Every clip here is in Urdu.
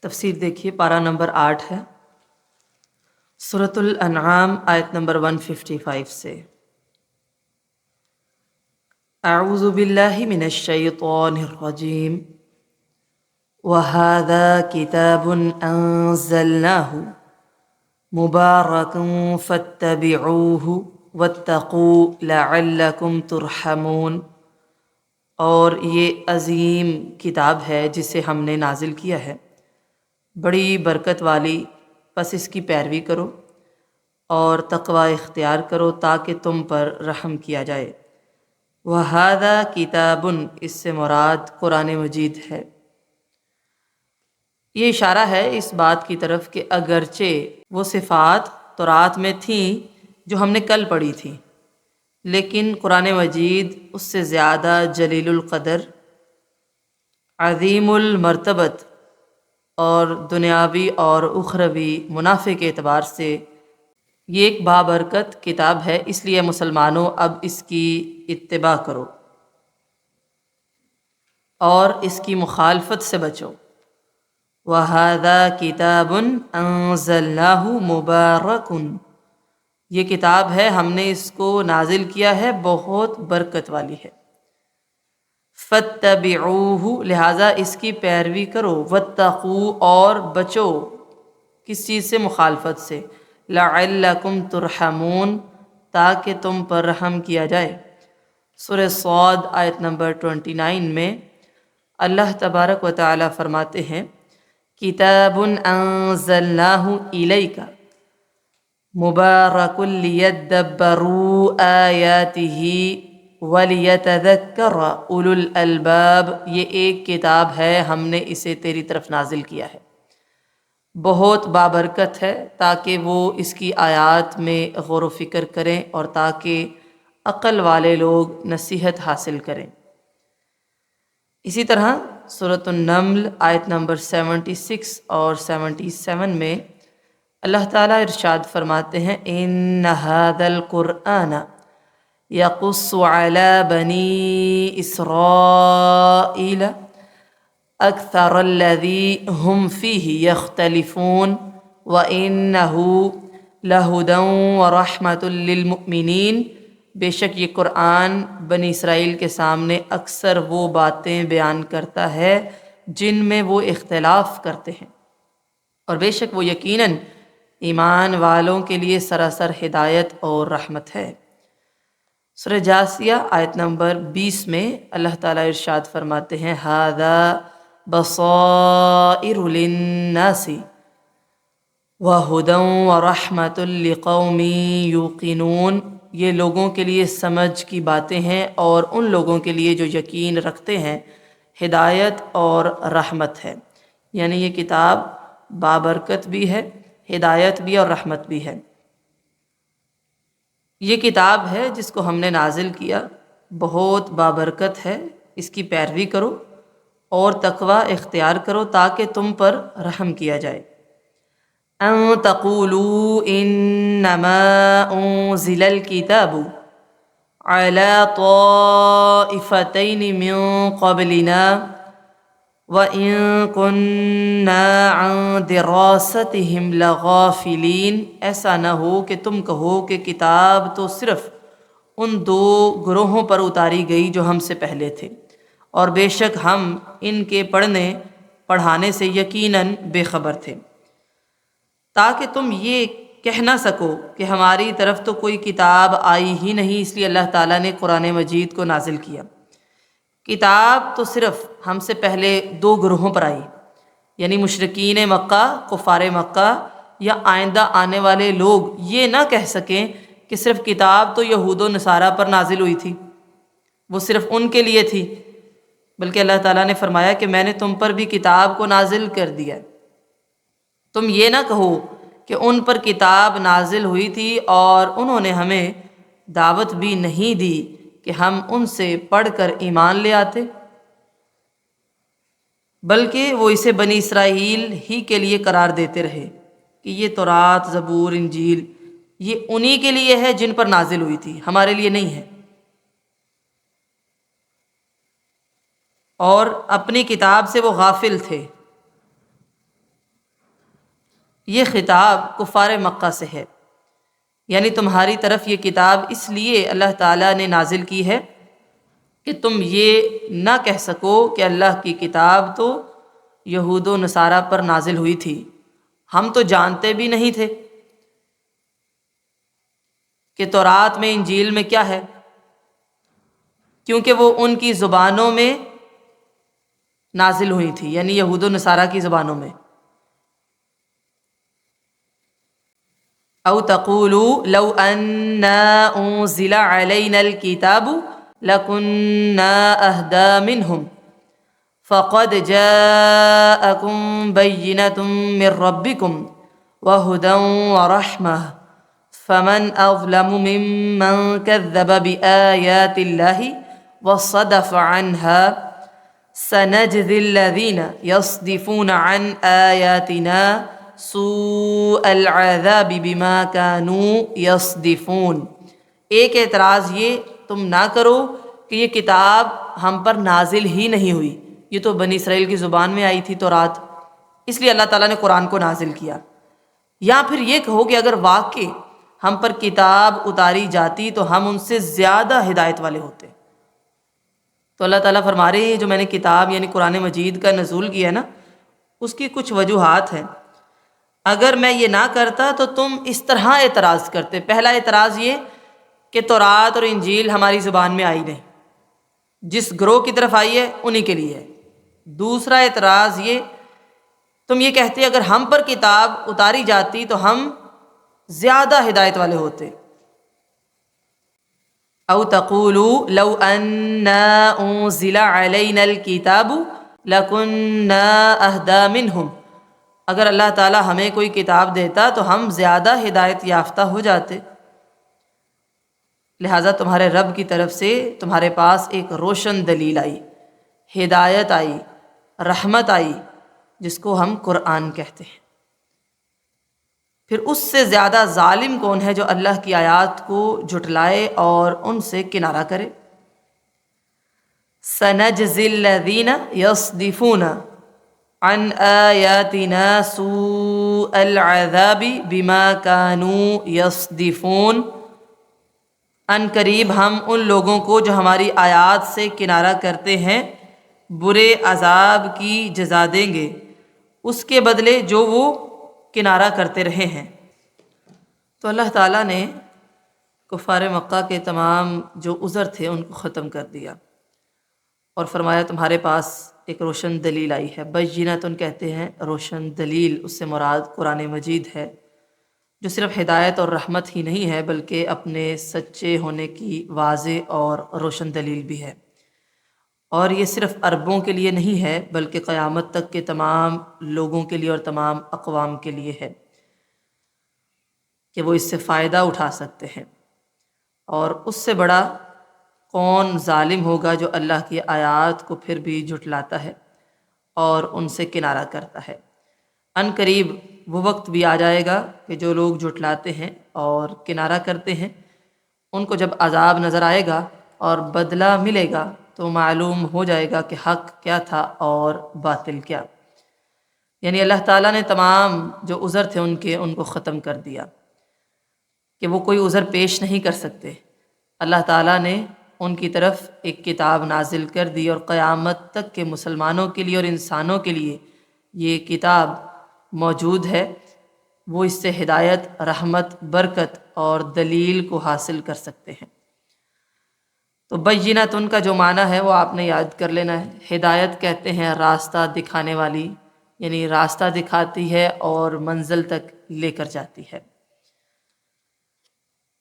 تفسیر دیکھیے، پارہ نمبر 8 ہے، سورۃ الانعام آیت نمبر 155 سے۔ اعوذ باللہ من الشیطان الرجیم وَهَذَا كِتَابٌ أَنزَلْنَاهُ مُبَارَكٌ فَاتَّبِعُوهُ وَاتَّقُوا لَعَلَّكُمْ تُرْحَمُونَ، اور یہ عظیم کتاب ہے جسے ہم نے نازل کیا ہے، بڑی برکت والی، پس اس کی پیروی کرو اور تقوی اختیار کرو تاکہ تم پر رحم کیا جائے۔ وَهَذَا کتابٌ، اس سے مراد قرآن مجید ہے۔ یہ اشارہ ہے اس بات کی طرف کہ اگرچہ وہ صفات تورات میں تھیں جو ہم نے کل پڑھی تھیں، لیکن قرآن مجید اس سے زیادہ جلیل القدر، عظیم المرتبت اور دنیاوی اور اخروی منافع کے اعتبار سے یہ ایک بابرکت کتاب ہے، اس لیے مسلمانوں اب اس کی اتباع کرو اور اس کی مخالفت سے بچو۔ وَهَذَا كِتَابٌ أَنزَلْنَاهُ مُبَارَكٌ، یہ کتاب ہے ہم نے اس کو نازل کیا ہے، بہت برکت والی ہے۔ فَاتَّبِعُوهُ، لہٰذا اس کی پیروی کرو، وَاتَّقُوا، اور بچو کس چیز سے؟ مخالفت سے، لَعَلَّكُمْ تُرْحَمُونَ، تاکہ تم پر رحم کیا جائے۔ سورہ صاد آیت نمبر 29 میں اللہ تبارک و تعالی فرماتے ہیں، کتاب انزلناہ الیک مبارک لیدبروا آیاتہ ولیتذکر اولو الالباب، یہ ایک کتاب ہے ہم نے اسے تیری طرف نازل کیا ہے، بہت بابرکت ہے تاکہ وہ اس کی آیات میں غور و فکر کریں اور تاکہ عقل والے لوگ نصیحت حاصل کریں۔ اسی طرح سورۃ النمل آیت نمبر 76 اور 77 میں اللہ تعالیٰ ارشاد فرماتے ہیں، ان ھذا القرآن یقص علی بنی اسرائیل اکثر الذی ہم فیہ یختلفون وانہ لہدی ورحمۃ للمؤمنین، بے شک یہ قرآن بنی اسرائیل کے سامنے اکثر وہ باتیں بیان کرتا ہے جن میں وہ اختلاف کرتے ہیں، اور بے شک وہ یقیناً ایمان والوں کے لیے سراسر ہدایت اور رحمت ہے۔ سورہ جاثیہ آیت نمبر 20 میں اللہ تعالیٰ ارشاد فرماتے ہیں، ھذا بصائر للناس وہدی ورحمۃ لقوم یوقنون، یہ لوگوں کے لیے سمجھ کی باتیں ہیں اور ان لوگوں کے لیے جو یقین رکھتے ہیں، ہدایت اور رحمت ہے۔ یعنی یہ کتاب بابرکت بھی ہے، ہدایت بھی اور رحمت بھی ہے۔ یہ کتاب ہے جس کو ہم نے نازل کیا، بہت بابرکت ہے، اس کی پیروی کرو اور تقوی اختیار کرو تاکہ تم پر رحم کیا جائے۔ ان تقولوا انما انزل الكتاب على طائفتين من قبلنا وَإِن كُنَّا عَن دِرَاسَتِهِمْ لَغَافِلِينَ، ایسا نہ ہو کہ تم کہو کہ کتاب تو صرف ان دو گروہوں پر اتاری گئی جو ہم سے پہلے تھے، اور بے شک ہم ان کے پڑھانے سے یقیناً بے خبر تھے، تاکہ تم یہ کہہ نہ سکو کہ ہماری طرف تو کوئی کتاب آئی ہی نہیں، اس لیے اللہ تعالیٰ نے قرآن مجید کو نازل کیا۔ کتاب تو صرف ہم سے پہلے دو گروہوں پر آئی، یعنی مشرکین مکہ، کفار مکہ، یا آئندہ آنے والے لوگ یہ نہ کہہ سکیں کہ صرف کتاب تو یہود و نصارہ پر نازل ہوئی تھی، وہ صرف ان کے لیے تھی، بلکہ اللہ تعالیٰ نے فرمایا کہ میں نے تم پر بھی کتاب کو نازل کر دیا۔ تم یہ نہ کہو کہ ان پر کتاب نازل ہوئی تھی اور انہوں نے ہمیں دعوت بھی نہیں دی کہ ہم ان سے پڑھ کر ایمان لے آتے، بلکہ وہ اسے بنی اسرائیل ہی کے لیے قرار دیتے رہے کہ یہ تورات، زبور، انجیل یہ انہی کے لیے ہے جن پر نازل ہوئی تھی، ہمارے لیے نہیں ہے۔ اور اپنی کتاب سے وہ غافل تھے، یہ خطاب کفار مکہ سے ہے، یعنی تمہاری طرف یہ کتاب اس لیے اللہ تعالیٰ نے نازل کی ہے کہ تم یہ نہ کہہ سکو کہ اللہ کی کتاب تو یہود و نصارہ پر نازل ہوئی تھی، ہم تو جانتے بھی نہیں تھے کہ تورات میں انجیل میں کیا ہے، کیونکہ وہ ان کی زبانوں میں نازل ہوئی تھی، یعنی یہود و نصارہ کی زبانوں میں۔ او تقولوا لو انا انزل علینا الکتاب لکنا اہدی منہم فقد جاءکم بینۃ من ربکم وہدی ورحمہ فمن اظلم ممن کذب بآیات اللہ وصدف عنها سنجزی الذین یصدفون عن آیاتنا سوء العذاب بما كانوا یصدفون۔ ایک اعتراض یہ تم نہ کرو کہ یہ کتاب ہم پر نازل ہی نہیں ہوئی، یہ تو بنی اسرائیل کی زبان میں آئی تھی تورات، اس لیے اللہ تعالیٰ نے قرآن کو نازل کیا۔ یا پھر یہ کہو کہ اگر واقع ہم پر کتاب اتاری جاتی تو ہم ان سے زیادہ ہدایت والے ہوتے۔ تو اللہ تعالیٰ فرما رہے ہیں جو میں نے کتاب یعنی قرآن مجید کا نزول کیا ہے نا، اس کی کچھ وجوہات ہیں، اگر میں یہ نہ کرتا تو تم اس طرح اعتراض کرتے۔ پہلا اعتراض یہ کہ تورات اور انجیل ہماری زبان میں آئی نہیں، جس گروہ کی طرف آئی ہے انہی کے لیے ہے۔ دوسرا اعتراض یہ تم یہ کہتے اگر ہم پر کتاب اتاری جاتی تو ہم زیادہ ہدایت والے ہوتے۔ او تقولوا لو انا انزل علینا الکتاب لکنا اہدی منہم، اگر اللہ تعالیٰ ہمیں کوئی کتاب دیتا تو ہم زیادہ ہدایت یافتہ ہو جاتے، لہٰذا تمہارے رب کی طرف سے تمہارے پاس ایک روشن دلیل آئی، ہدایت آئی، رحمت آئی، جس کو ہم قرآن کہتے ہیں۔ پھر اس سے زیادہ ظالم کون ہے جو اللہ کی آیات کو جھٹلائے اور ان سے کنارہ کرے۔ سنجزی الذین یصدفون عن آیاتنا سوء العذاب بما كانوا یصدفون، ان قریب ہم ان لوگوں کو جو ہماری آیات سے کنارہ کرتے ہیں برے عذاب کی جزا دیں گے، اس کے بدلے جو وہ کنارہ کرتے رہے ہیں۔ تو اللہ تعالیٰ نے کفار مکہ کے تمام جو عذر تھے ان کو ختم کر دیا اور فرمایا تمہارے پاس ایک روشن دلیل آئی ہے۔ بینۃ کہتے ہیں روشن دلیل، اس سے مراد قرآن مجید ہے، جو صرف ہدایت اور رحمت ہی نہیں ہے بلکہ اپنے سچے ہونے کی واضح اور روشن دلیل بھی ہے، اور یہ صرف عربوں کے لیے نہیں ہے بلکہ قیامت تک کے تمام لوگوں کے لیے اور تمام اقوام کے لیے ہے کہ وہ اس سے فائدہ اٹھا سکتے ہیں۔ اور اس سے بڑا کون ظالم ہوگا جو اللہ کی آیات کو پھر بھی جھٹلاتا ہے اور ان سے کنارہ کرتا ہے۔ ان قریب وہ وقت بھی آ جائے گا کہ جو لوگ جھٹلاتے ہیں اور کنارہ کرتے ہیں ان کو جب عذاب نظر آئے گا اور بدلہ ملے گا تو معلوم ہو جائے گا کہ حق کیا تھا اور باطل کیا۔ یعنی اللہ تعالیٰ نے تمام جو عذر تھے ان کو ختم کر دیا کہ وہ کوئی عذر پیش نہیں کر سکتے۔ اللہ تعالیٰ نے ان کی طرف ایک کتاب نازل کر دی اور قیامت تک کے مسلمانوں کے لیے اور انسانوں کے لیے یہ کتاب موجود ہے، وہ اس سے ہدایت، رحمت، برکت اور دلیل کو حاصل کر سکتے ہیں۔ تو بینۃ ان کا جو معنی ہے وہ آپ نے یاد کر لینا ہے۔ ہدایت کہتے ہیں راستہ دکھانے والی، یعنی راستہ دکھاتی ہے اور منزل تک لے کر جاتی ہے۔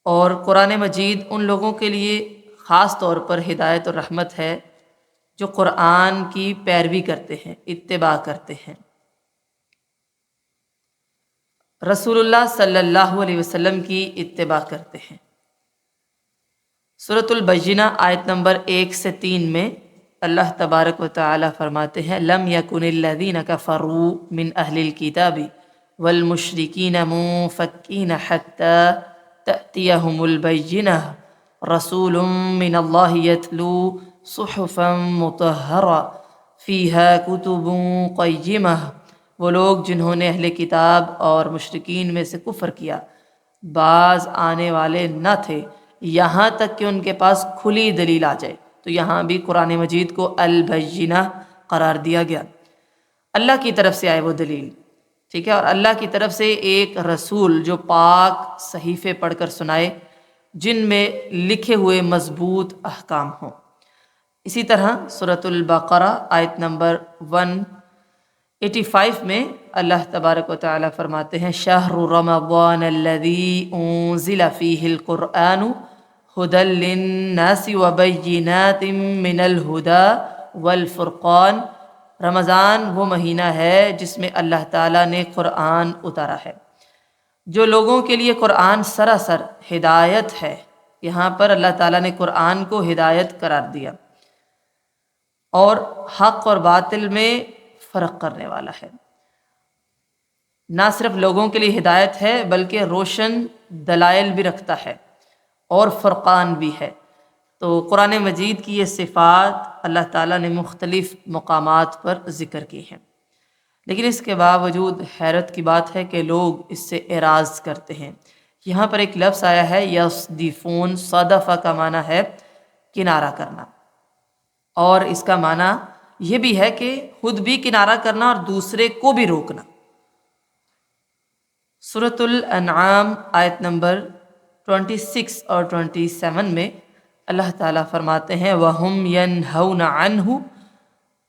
اور قرآن مجید ان لوگوں کے لیے خاص طور پر ہدایت اور رحمت ہے جو قرآن کی پیروی کرتے ہیں، اتباع کرتے ہیں، رسول اللہ صلی اللہ علیہ وسلم کی اتباع کرتے ہیں۔ سورۃ البینہ آیت نمبر 1 سے 3 میں اللہ تبارک و تعالی فرماتے ہیں لم یکن الذین کفروا من اہل الکتاب والمشرکین منفکین حتی تأتیہم البینہ رسول من اللہ یتلو صحفا مطہرہ فیہا کتب قیمہ وہ لوگ جنہوں نے اہل کتاب اور مشرکین میں سے کفر کیا باز آنے والے نہ تھے یہاں تک کہ ان کے پاس کھلی دلیل آ جائے۔ تو یہاں بھی قرآن مجید کو البینہ قرار دیا گیا، اللہ کی طرف سے آئے وہ دلیل، ٹھیک ہے، اور اللہ کی طرف سے ایک رسول جو پاک صحیفے پڑھ کر سنائے جن میں لکھے ہوئے مضبوط احکام ہوں۔ اسی طرح سورۃ البقرہ آیت نمبر 185 میں اللہ تبارک و تعالیٰ فرماتے ہیں شہر رمضان الذی انزل فیہ القرآن ہدی للناس وبینات من الہدی والفرقان، رمضان وہ مہینہ ہے جس میں اللہ تعالیٰ نے قرآن اتارا ہے جو لوگوں کے لیے قرآن سراسر ہدایت ہے۔ یہاں پر اللہ تعالیٰ نے قرآن کو ہدایت قرار دیا اور حق اور باطل میں فرق کرنے والا ہے، نہ صرف لوگوں کے لیے ہدایت ہے بلکہ روشن دلائل بھی رکھتا ہے اور فرقان بھی ہے۔ تو قرآن مجید کی یہ صفات اللہ تعالیٰ نے مختلف مقامات پر ذکر کی ہیں، لیکن اس کے باوجود حیرت کی بات ہے کہ لوگ اس سے اعراض کرتے ہیں۔ یہاں پر ایک لفظ آیا ہے یصدفون، صدفہ کا معنی ہے کنارہ کرنا، اور اس کا معنی یہ بھی ہے کہ خود بھی کنارہ کرنا اور دوسرے کو بھی روکنا۔ سورۃ الانعام آیت نمبر 26 اور 27 میں اللہ تعالیٰ فرماتے ہیں وَهُمْ يَنْهَوْنَ عَنْهُ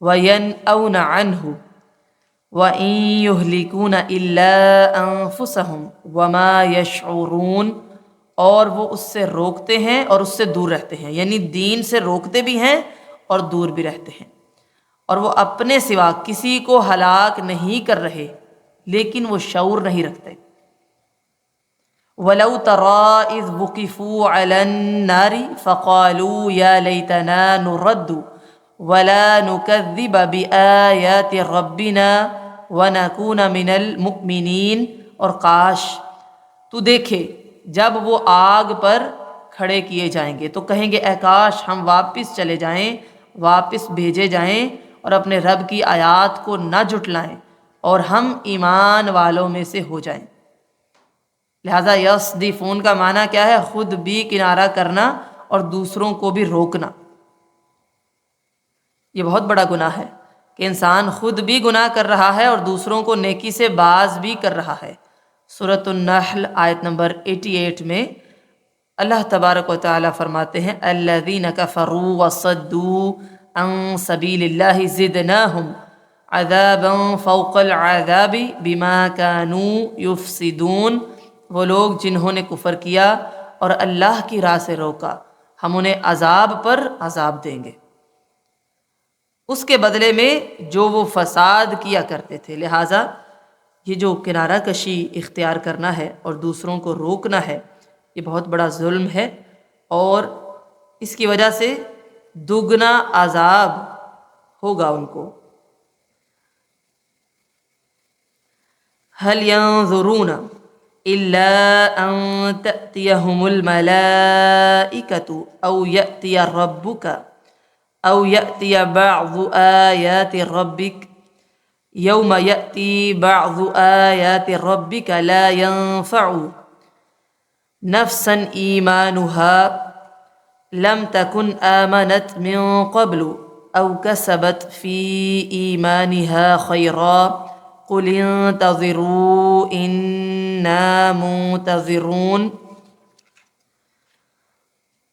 وَيَنْأَوْنَ عَنْهُ وَإِن يُهْلِكُونَ إِلَّا أَنفُسَهُمْ وَمَا يَشْعُرُونَ، اور وہ اس سے روکتے ہیں اور اس سے دور رہتے ہیں، یعنی دین سے روکتے بھی ہیں اور دور بھی رہتے ہیں، اور وہ اپنے سوا کسی کو ہلاک نہیں کر رہے لیکن وہ شعور نہیں رکھتے۔ وَلَوْ تَرَىٰ إِذْ وُقِفُوا عَلَى النَّارِ فَقَالُوا يَا لَيْتَنَا نُرَدُّ وَلَا نُكَذِّبَ بِآيَاتِ رَبِّنَا وَنَكُونَ مِنَ الْمُؤْمِنِينَ، اور کاش تو دیکھے جب وہ آگ پر کھڑے کیے جائیں گے تو کہیں گے اے کاش ہم واپس چلے جائیں، واپس بھیجے جائیں اور اپنے رب کی آیات کو نہ جھٹلائیں اور ہم ایمان والوں میں سے ہو جائیں۔ لہٰذا یصدفون کا معنی کیا ہے؟ خود بھی کنارہ کرنا اور دوسروں کو بھی روکنا۔ یہ بہت بڑا گناہ ہے کہ انسان خود بھی گناہ کر رہا ہے اور دوسروں کو نیکی سے باز بھی کر رہا ہے۔ سورۃ النحل آیت نمبر 88 میں اللہ تبارک و تعالیٰ فرماتے ہیں الذین کفروا وصدوا عن سبیل اللہ زدناہم عذابا فوق العذاب بما كانوا یفسدون، وہ لوگ جنہوں نے کفر کیا اور اللہ کی راہ سے روکا ہم انہیں عذاب پر عذاب دیں گے اس کے بدلے میں جو وہ فساد کیا کرتے تھے۔ لہٰذا یہ جو کنارہ کشی اختیار کرنا ہے اور دوسروں کو روکنا ہے یہ بہت بڑا ظلم ہے، اور اس کی وجہ سے دگنا عذاب ہوگا ان کو۔ هل ينظرون إلا أن تأتيهم الملائكة أو يأتي ربك أو يأتي بعض آيات ربك يوم يأتي بعض آيات ربك لا ينفع نفسا إيمانها لم تكن آمنت من قبل أو كسبت في إيمانها خيرا قل انتظروا إنا منتظرون۔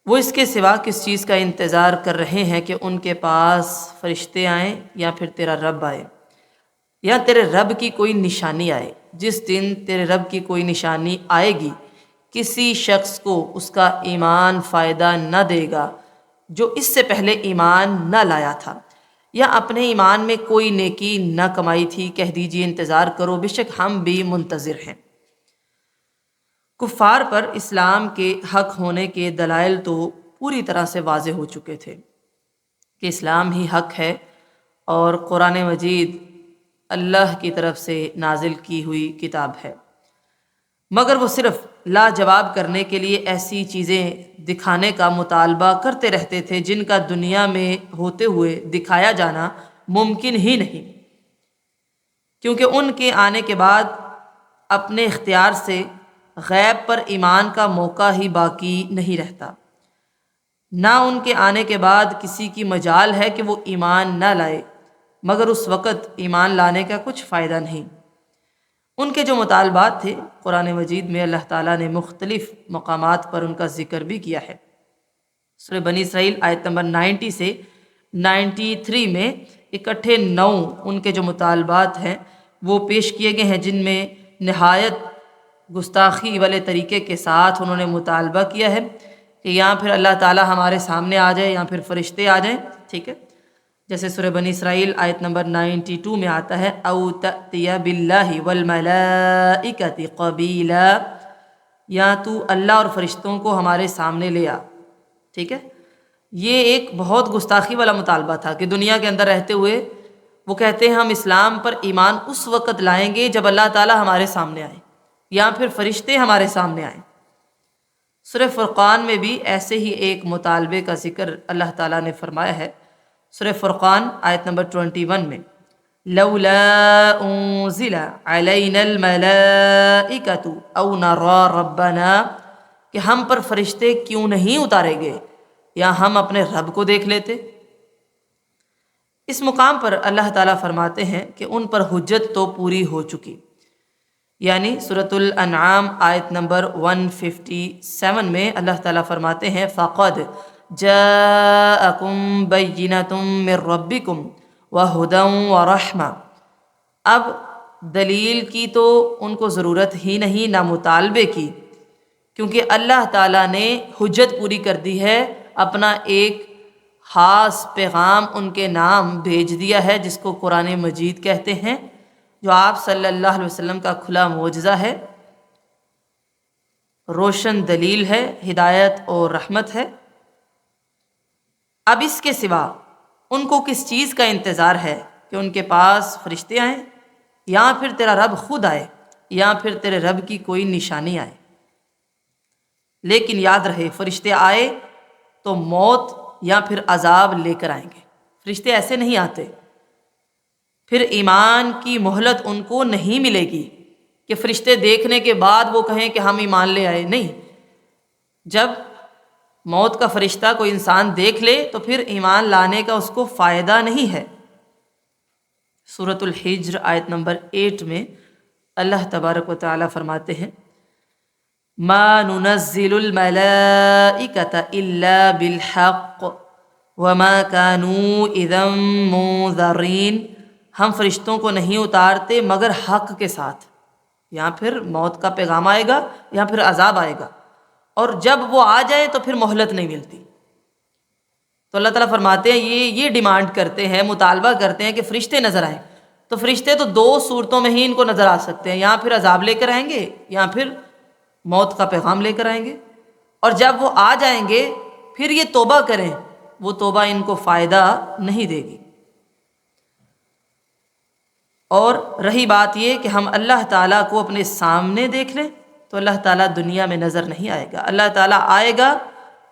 وہ اس کے سوا کس چیز کا انتظار کر رہے ہیں کہ ان کے پاس فرشتے آئیں یا پھر تیرا رب آئے یا تیرے رب کی کوئی نشانی آئے؟ جس دن تیرے رب کی کوئی نشانی آئے گی کسی شخص کو اس کا ایمان فائدہ نہ دے گا جو اس سے پہلے ایمان نہ لایا تھا یا اپنے ایمان میں کوئی نیکی نہ کمائی تھی۔ کہہ دیجیے انتظار کرو، بے شک ہم بھی منتظر ہیں۔ کفار پر اسلام کے حق ہونے کے دلائل تو پوری طرح سے واضح ہو چکے تھے کہ اسلام ہی حق ہے اور قرآن مجید اللہ کی طرف سے نازل کی ہوئی کتاب ہے، مگر وہ صرف لاجواب کرنے کے لیے ایسی چیزیں دکھانے کا مطالبہ کرتے رہتے تھے جن کا دنیا میں ہوتے ہوئے دکھایا جانا ممکن ہی نہیں۔ کیونکہ ان کے آنے کے بعد اپنے اختیار سے غیب پر ایمان کا موقع ہی باقی نہیں رہتا، نہ ان کے آنے کے بعد کسی کی مجال ہے کہ وہ ایمان نہ لائے، مگر اس وقت ایمان لانے کا کچھ فائدہ نہیں۔ ان کے جو مطالبات تھے قرآن مجید میں اللہ تعالیٰ نے مختلف مقامات پر ان کا ذکر بھی کیا ہے۔ سورہ بنی اسرائیل آیت نمبر 90 سے 93 میں اکٹھے 9 ان کے جو مطالبات ہیں وہ پیش کیے گئے ہیں، جن میں نہایت گستاخی والے طریقے کے ساتھ انہوں نے مطالبہ کیا ہے کہ یا پھر اللہ تعالیٰ ہمارے سامنے آ جائے یا پھر فرشتے آ جائیں، ٹھیک ہے۔ جیسے سورہ بنی اسرائیل آیت نمبر 92 میں آتا ہے او تأتی باللہ والملائکۃ قبیلا، یا تو اللہ اور فرشتوں کو ہمارے سامنے لے آ، ٹھیک ہے۔ یہ ایک بہت گستاخی والا مطالبہ تھا کہ دنیا کے اندر رہتے ہوئے وہ کہتے ہیں ہم اسلام پر ایمان اس وقت لائیں گے جب اللہ تعالیٰ ہمارے سامنے آئے یا پھر فرشتے ہمارے سامنے آئیں۔ سورہ فرقان میں بھی ایسے ہی ایک مطالبے کا ذکر اللہ تعالیٰ نے فرمایا ہے۔ سورہ فرقان آیت نمبر 21 میں لولا انزل علینا الملائکۃ او نرى ربنا، کہ ہم پر فرشتے کیوں نہیں اتارے گئے یا ہم اپنے رب کو دیکھ لیتے۔ اس مقام پر اللہ تعالیٰ فرماتے ہیں کہ ان پر حجت تو پوری ہو چکی، یعنی سورۃ الانعام آیت نمبر 157 میں اللہ تعالیٰ فرماتے ہیں فقد جاءکم بینۃ من ربکم وہدی ورحمہ۔ اب دلیل کی تو ان کو ضرورت ہی نہیں، نہ مطالبے کی، کیونکہ اللہ تعالیٰ نے حجت پوری کر دی ہے، اپنا ایک خاص پیغام ان کے نام بھیج دیا ہے جس کو قرآن مجید کہتے ہیں، جو آپ صلی اللہ علیہ وسلم کا کھلا معجزہ ہے، روشن دلیل ہے، ہدایت اور رحمت ہے۔ اب اس کے سوا ان کو کس چیز کا انتظار ہے کہ ان کے پاس فرشتے آئیں یا پھر تیرا رب خود آئے یا پھر تیرے رب کی کوئی نشانی آئے؟ لیکن یاد رہے فرشتے آئے تو موت یا پھر عذاب لے کر آئیں گے، فرشتے ایسے نہیں آتے۔ پھر ایمان کی مہلت ان کو نہیں ملے گی کہ فرشتے دیکھنے کے بعد وہ کہیں کہ ہم ایمان لے آئے، نہیں۔ جب موت کا فرشتہ کوئی انسان دیکھ لے تو پھر ایمان لانے کا اس کو فائدہ نہیں ہے۔ سورۃ الحجر آیت نمبر 8 میں اللہ تبارک و تعالیٰ فرماتے ہیں ما ننزل الملائکۃ الا بالحق وما كانوا اذا منذرین، ہم فرشتوں کو نہیں اتارتے مگر حق کے ساتھ، یا پھر موت کا پیغام آئے گا یا پھر عذاب آئے گا، اور جب وہ آ جائے تو پھر مہلت نہیں ملتی۔ تو اللہ تعالیٰ فرماتے ہیں یہ ڈیمانڈ کرتے ہیں، مطالبہ کرتے ہیں کہ فرشتے نظر آئیں، تو فرشتے تو 2 صورتوں میں ہی ان کو نظر آ سکتے ہیں، یا پھر عذاب لے کر آئیں گے یا پھر موت کا پیغام لے کر آئیں گے، اور جب وہ آ جائیں گے پھر یہ توبہ کریں، وہ توبہ ان کو فائدہ نہیں دے گی۔ اور رہی بات یہ کہ ہم اللہ تعالیٰ کو اپنے سامنے دیکھ لیں تو اللہ تعالیٰ دنیا میں نظر نہیں آئے گا، اللہ تعالیٰ آئے گا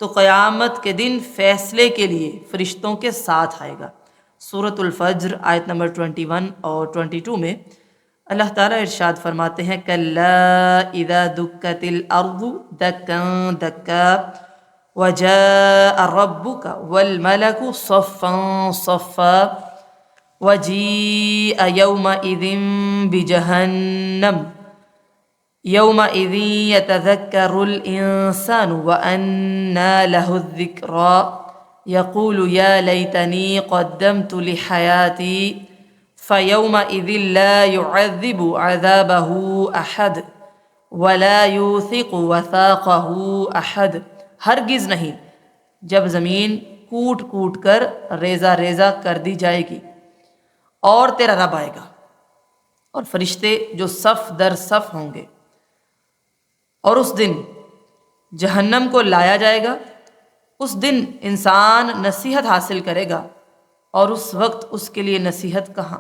تو قیامت کے دن فیصلے کے لیے فرشتوں کے ساتھ آئے گا۔ سورۃ الفجر آیت نمبر 21 اور 22 میں اللہ تعالیٰ ارشاد فرماتے ہیں کلا اذا دکت الارض دکا دکا وجاء ربک والملک صفا صفا وجیء یومئذ بجہنم یومئذ یتذکر الانسان وأنى له الذکری یقول یا لیتنی قدمت لحیاتی فیومئذ لا يعذب عذابه احد ولا يوثق وثاقه احد، ہرگز نہیں جب زمین کوٹ کوٹ کر ریزہ ریزہ کر دی جائے گی اور تیرا رب آئے گا اور فرشتے جو صف در صف ہوں گے، اور اس دن جہنم کو لایا جائے گا۔ اس دن انسان نصیحت حاصل کرے گا اور اس وقت اس کے لیے نصیحت کہاں،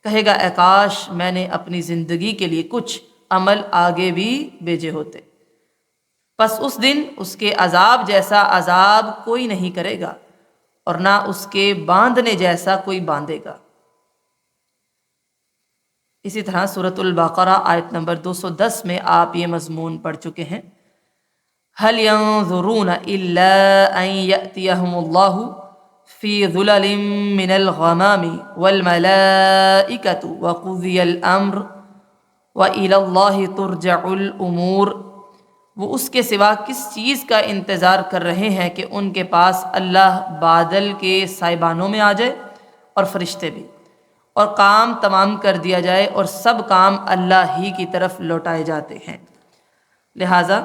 کہے گا اے کاش میں نے اپنی زندگی کے لیے کچھ عمل آگے بھی بھیجے ہوتے۔ پس اس دن اس کے عذاب جیسا عذاب کوئی نہیں کرے گا اور نہ اس کے باندھنے جیسا کوئی باندھے گا۔ اسی طرح سورۃ البقرہ آیت نمبر 210 میں آپ یہ مضمون پڑھ چکے ہیں، هل ينظرون الا ان يأتيهم الله في ظلل من الغمام والملائكة وقضي الامر وإلى الله ترجع الامور۔ وہ اس کے سوا کس چیز کا انتظار کر رہے ہیں کہ ان کے پاس اللہ بادل کے سائبانوں میں آ جائے اور فرشتے بھی، اور کام تمام کر دیا جائے، اور سب کام اللہ ہی کی طرف لوٹائے جاتے ہیں۔ لہٰذا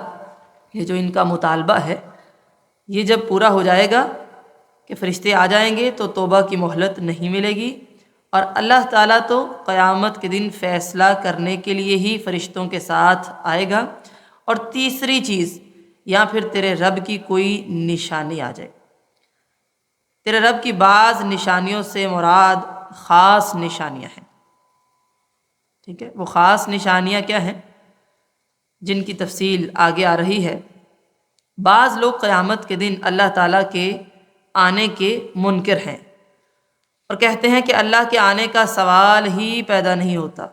یہ جو ان کا مطالبہ ہے، یہ جب پورا ہو جائے گا کہ فرشتے آ جائیں گے تو توبہ کی مہلت نہیں ملے گی، اور اللہ تعالیٰ تو قیامت کے دن فیصلہ کرنے کے لیے ہی فرشتوں کے ساتھ آئے گا۔ اور تیسری چیز، یا پھر تیرے رب کی کوئی نشانی آ جائے۔ تیرے رب کی بعض نشانیوں سے مراد خاص نشانیاں ہیں، ٹھیک ہے؟ وہ خاص نشانیاں کیا ہیں جن کی تفصیل آگے آ رہی ہے۔ بعض لوگ قیامت کے دن اللہ تعالیٰ کے آنے کے منکر ہیں اور کہتے ہیں کہ اللہ کے آنے کا سوال ہی پیدا نہیں ہوتا،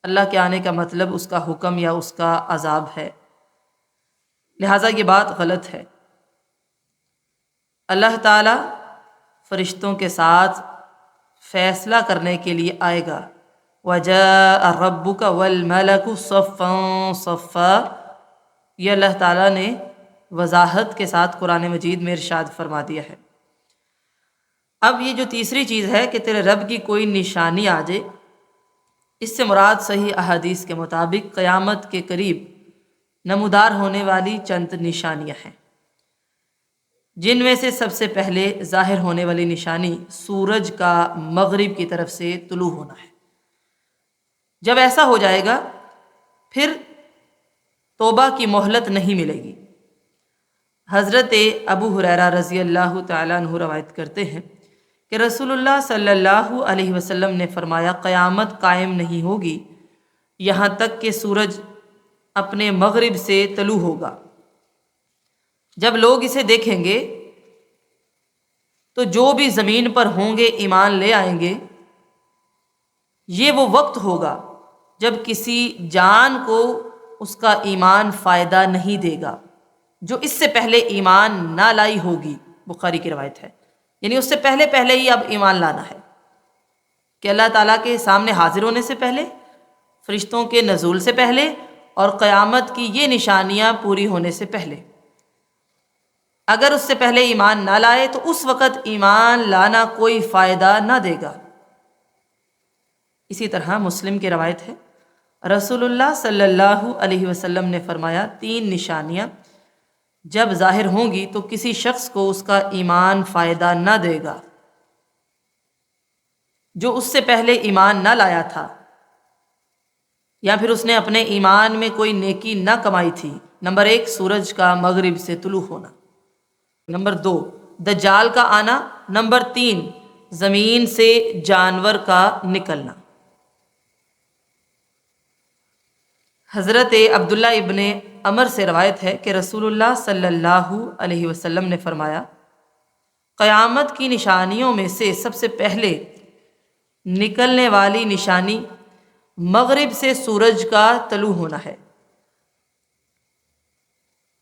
اللہ کے آنے کا مطلب اس کا حکم یا اس کا عذاب ہے۔ لہٰذا یہ بات غلط ہے۔ اللہ تعالیٰ فرشتوں کے ساتھ فیصلہ کرنے کے لیے آئے گا۔ وَجَاءَ رَبُّكَ وَالْمَلَكُ صَفًّا صَفًّا، یہ اللہ تعالیٰ نے وضاحت کے ساتھ قرآن مجید میں ارشاد فرما دیا ہے۔ اب یہ جو تیسری چیز ہے کہ تیرے رب کی کوئی نشانی آ جائے، اس سے مراد صحیح احادیث کے مطابق قیامت کے قریب نمودار ہونے والی چند نشانیاں ہیں، جن میں سے سب سے پہلے ظاہر ہونے والی نشانی سورج کا مغرب کی طرف سے طلوع ہونا ہے۔ جب ایسا ہو جائے گا پھر توبہ کی مہلت نہیں ملے گی۔ حضرت ابو ہریرہ رضی اللہ تعالیٰ عنہ روایت کرتے ہیں کہ رسول اللہ صلی اللہ علیہ وسلم نے فرمایا، قیامت قائم نہیں ہوگی یہاں تک کہ سورج اپنے مغرب سے طلوع ہوگا۔ جب لوگ اسے دیکھیں گے تو جو بھی زمین پر ہوں گے ایمان لے آئیں گے۔ یہ وہ وقت ہوگا جب کسی جان کو اس کا ایمان فائدہ نہیں دے گا جو اس سے پہلے ایمان نہ لائی ہوگی۔ بخاری کی روایت ہے، یعنی اس سے پہلے ہی اب ایمان لانا ہے کہ اللہ تعالیٰ کے سامنے حاضر ہونے سے پہلے، فرشتوں کے نزول سے پہلے، اور قیامت کی یہ نشانیاں پوری ہونے سے پہلے۔ اگر اس سے پہلے ایمان نہ لائے تو اس وقت ایمان لانا کوئی فائدہ نہ دے گا۔ اسی طرح مسلم کی روایت ہے، رسول اللہ صلی اللہ علیہ وسلم نے فرمایا، 3 نشانیاں جب ظاہر ہوں گی تو کسی شخص کو اس کا ایمان فائدہ نہ دے گا جو اس سے پہلے ایمان نہ لایا تھا، یا پھر اس نے اپنے ایمان میں کوئی نیکی نہ کمائی تھی۔ نمبر 1 سورج کا مغرب سے طلوع ہونا، نمبر 2 دجال کا آنا، نمبر 3 زمین سے جانور کا نکلنا۔ حضرت عبداللہ ابن عمر سے روایت ہے کہ رسول اللہ صلی اللہ علیہ وسلم نے فرمایا، قیامت کی نشانیوں میں سے سب سے پہلے نکلنے والی نشانی مغرب سے سورج کا طلوع ہونا ہے،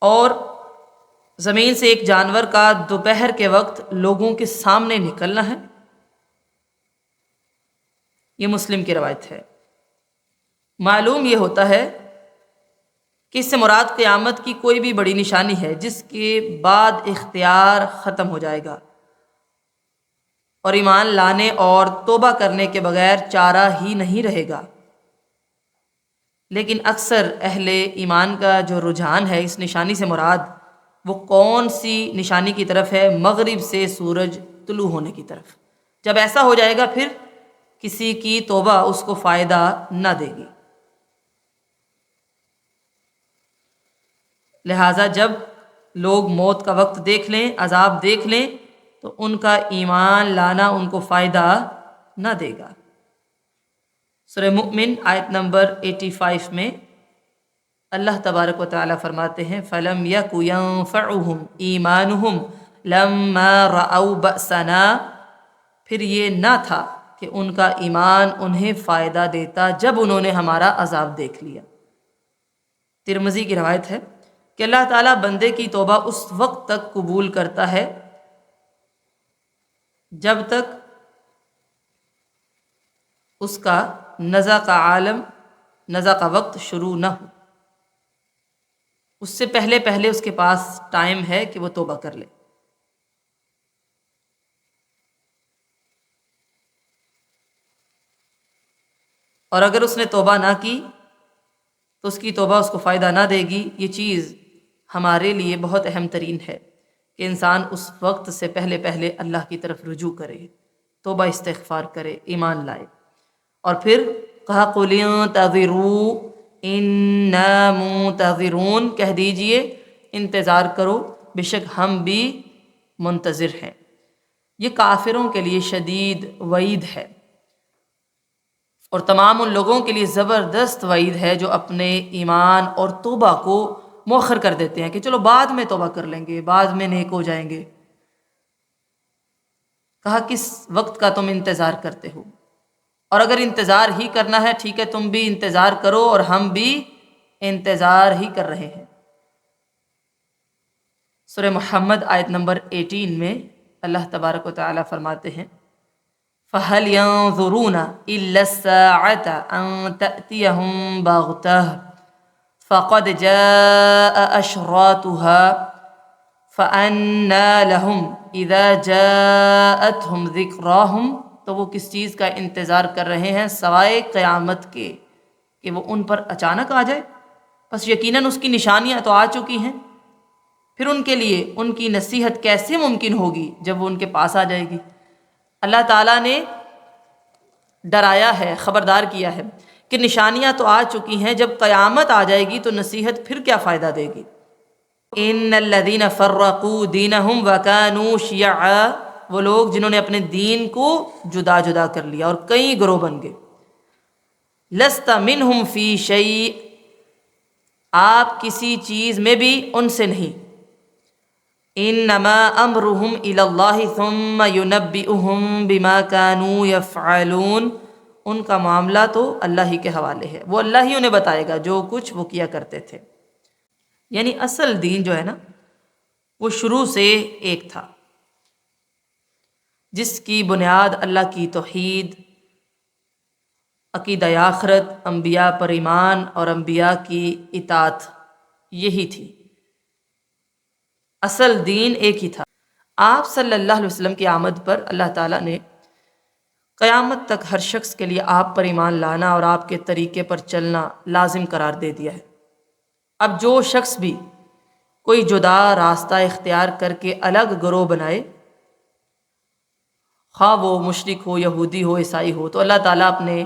اور زمین سے ایک جانور کا دوپہر کے وقت لوگوں کے سامنے نکلنا ہے۔ یہ مسلم کی روایت ہے۔ معلوم یہ ہوتا ہے کہ اس سے مراد قیامت کی کوئی بھی بڑی نشانی ہے جس کے بعد اختیار ختم ہو جائے گا اور ایمان لانے اور توبہ کرنے کے بغیر چارہ ہی نہیں رہے گا۔ لیکن اکثر اہل ایمان کا جو رجحان ہے اس نشانی سے مراد وہ کون سی نشانی کی طرف ہے؟ مغرب سے سورج طلوع ہونے کی طرف۔ جب ایسا ہو جائے گا پھر کسی کی توبہ اس کو فائدہ نہ دے گی۔ لہٰذا جب لوگ موت کا وقت دیکھ لیں، عذاب دیکھ لیں، تو ان کا ایمان لانا ان کو فائدہ نہ دے گا۔ سورہ مؤمن آیت نمبر 85 میں اللہ تبارک و تعالیٰ فرماتے ہیں، فَلَمْ يَكُ يَنفَعُهُمْ إِيمَانُهُمْ لَمَّا رَأَوْا بَأْسَنَا، پھر یہ نہ تھا کہ ان کا ایمان انہیں فائدہ دیتا جب انہوں نے ہمارا عذاب دیکھ لیا۔ ترمذی کی روایت ہے کہ اللہ تعالیٰ بندے کی توبہ اس وقت تک قبول کرتا ہے جب تک اس کا نزع کا وقت شروع نہ ہو۔ اس سے پہلے اس کے پاس ٹائم ہے کہ وہ توبہ کر لے۔ اور اگر اس نے توبہ نہ کی تو اس کی توبہ اس کو فائدہ نہ دے گی۔ یہ چیز ہمارے لیے بہت اہم ترین ہے کہ انسان اس وقت سے پہلے اللہ کی طرف رجوع کرے، توبہ استغفار کرے، ایمان لائے۔ اور پھر کہا قُلِ انتظروا اِنَّا مُنتظرون، کہہ دیجئے انتظار کرو، بے شک ہم بھی منتظر ہیں۔ یہ کافروں کے لیے شدید وعید ہے، اور تمام ان لوگوں کے لیے زبردست وعید ہے جو اپنے ایمان اور توبہ کو مؤخر کر دیتے ہیں کہ چلو بعد میں توبہ کر لیں گے، بعد میں نیک ہو جائیں گے۔ کہا کس وقت کا تم انتظار کرتے ہو؟ اور اگر انتظار ہی کرنا ہے ٹھیک ہے، تم بھی انتظار کرو اور ہم بھی انتظار ہی کر رہے ہیں۔ سورہ محمد آیت نمبر 18 میں اللہ تبارک و تعالیٰ فرماتے ہیں فَهَلْ يَنظُرُونَ إِلَّا السَّاعَةَ أَن تَأْتِيَهُمْ بَغْتَةً فَقَدْ جَاءَ أَشْرَاطُهَا فَأَنَّىٰ لَهُمْ إِذَا جَاءَتْهُمْ ذِكْرَاهُمْ، تو وہ کس چیز کا انتظار کر رہے ہیں سوائے قیامت کے کہ وہ ان پر اچانک آ جائے؟ بس یقیناً اس کی نشانیاں تو آ چکی ہیں، پھر ان کے لیے ان کی نصیحت کیسے ممکن ہوگی جب وہ ان کے پاس آ جائے گی؟ اللہ تعالیٰ نے ڈرایا ہے، خبردار کیا ہے کہ نشانیاں تو آ چکی ہیں، جب قیامت آ جائے گی تو نصیحت پھر کیا فائدہ دے گی؟ ان الذین فرقوا دینہم وکانوا شیعا، وہ لوگ جنہوں نے اپنے دین کو جدا جدا کر لیا اور کئی گروہ بن گئے۔ لست منہم فی شیء، آپ کسی چیز میں بھی ان سے نہیں۔ انما امرہم الی اللہ ثم ینبئہم بما کانوا یفعلون، ان کا معاملہ تو اللہ ہی کے حوالے ہے، وہ اللہ ہی انہیں بتائے گا جو کچھ وہ کیا کرتے تھے۔ یعنی اصل دین جو ہے نا وہ شروع سے ایک تھا، جس کی بنیاد اللہ کی توحید، عقیدہ آخرت، انبیاء پر ایمان اور انبیاء کی اطاعت، یہی تھی۔ اصل دین ایک ہی تھا۔ آپ صلی اللہ علیہ وسلم کی آمد پر اللہ تعالیٰ نے قیامت تک ہر شخص کے لیے آپ پر ایمان لانا اور آپ کے طریقے پر چلنا لازم قرار دے دیا ہے۔ اب جو شخص بھی کوئی جدا راستہ اختیار کر کے الگ گروہ بنائے، خواہ وہ مشرک ہو، یہودی ہو، عیسائی ہو، تو اللہ تعالیٰ اپنے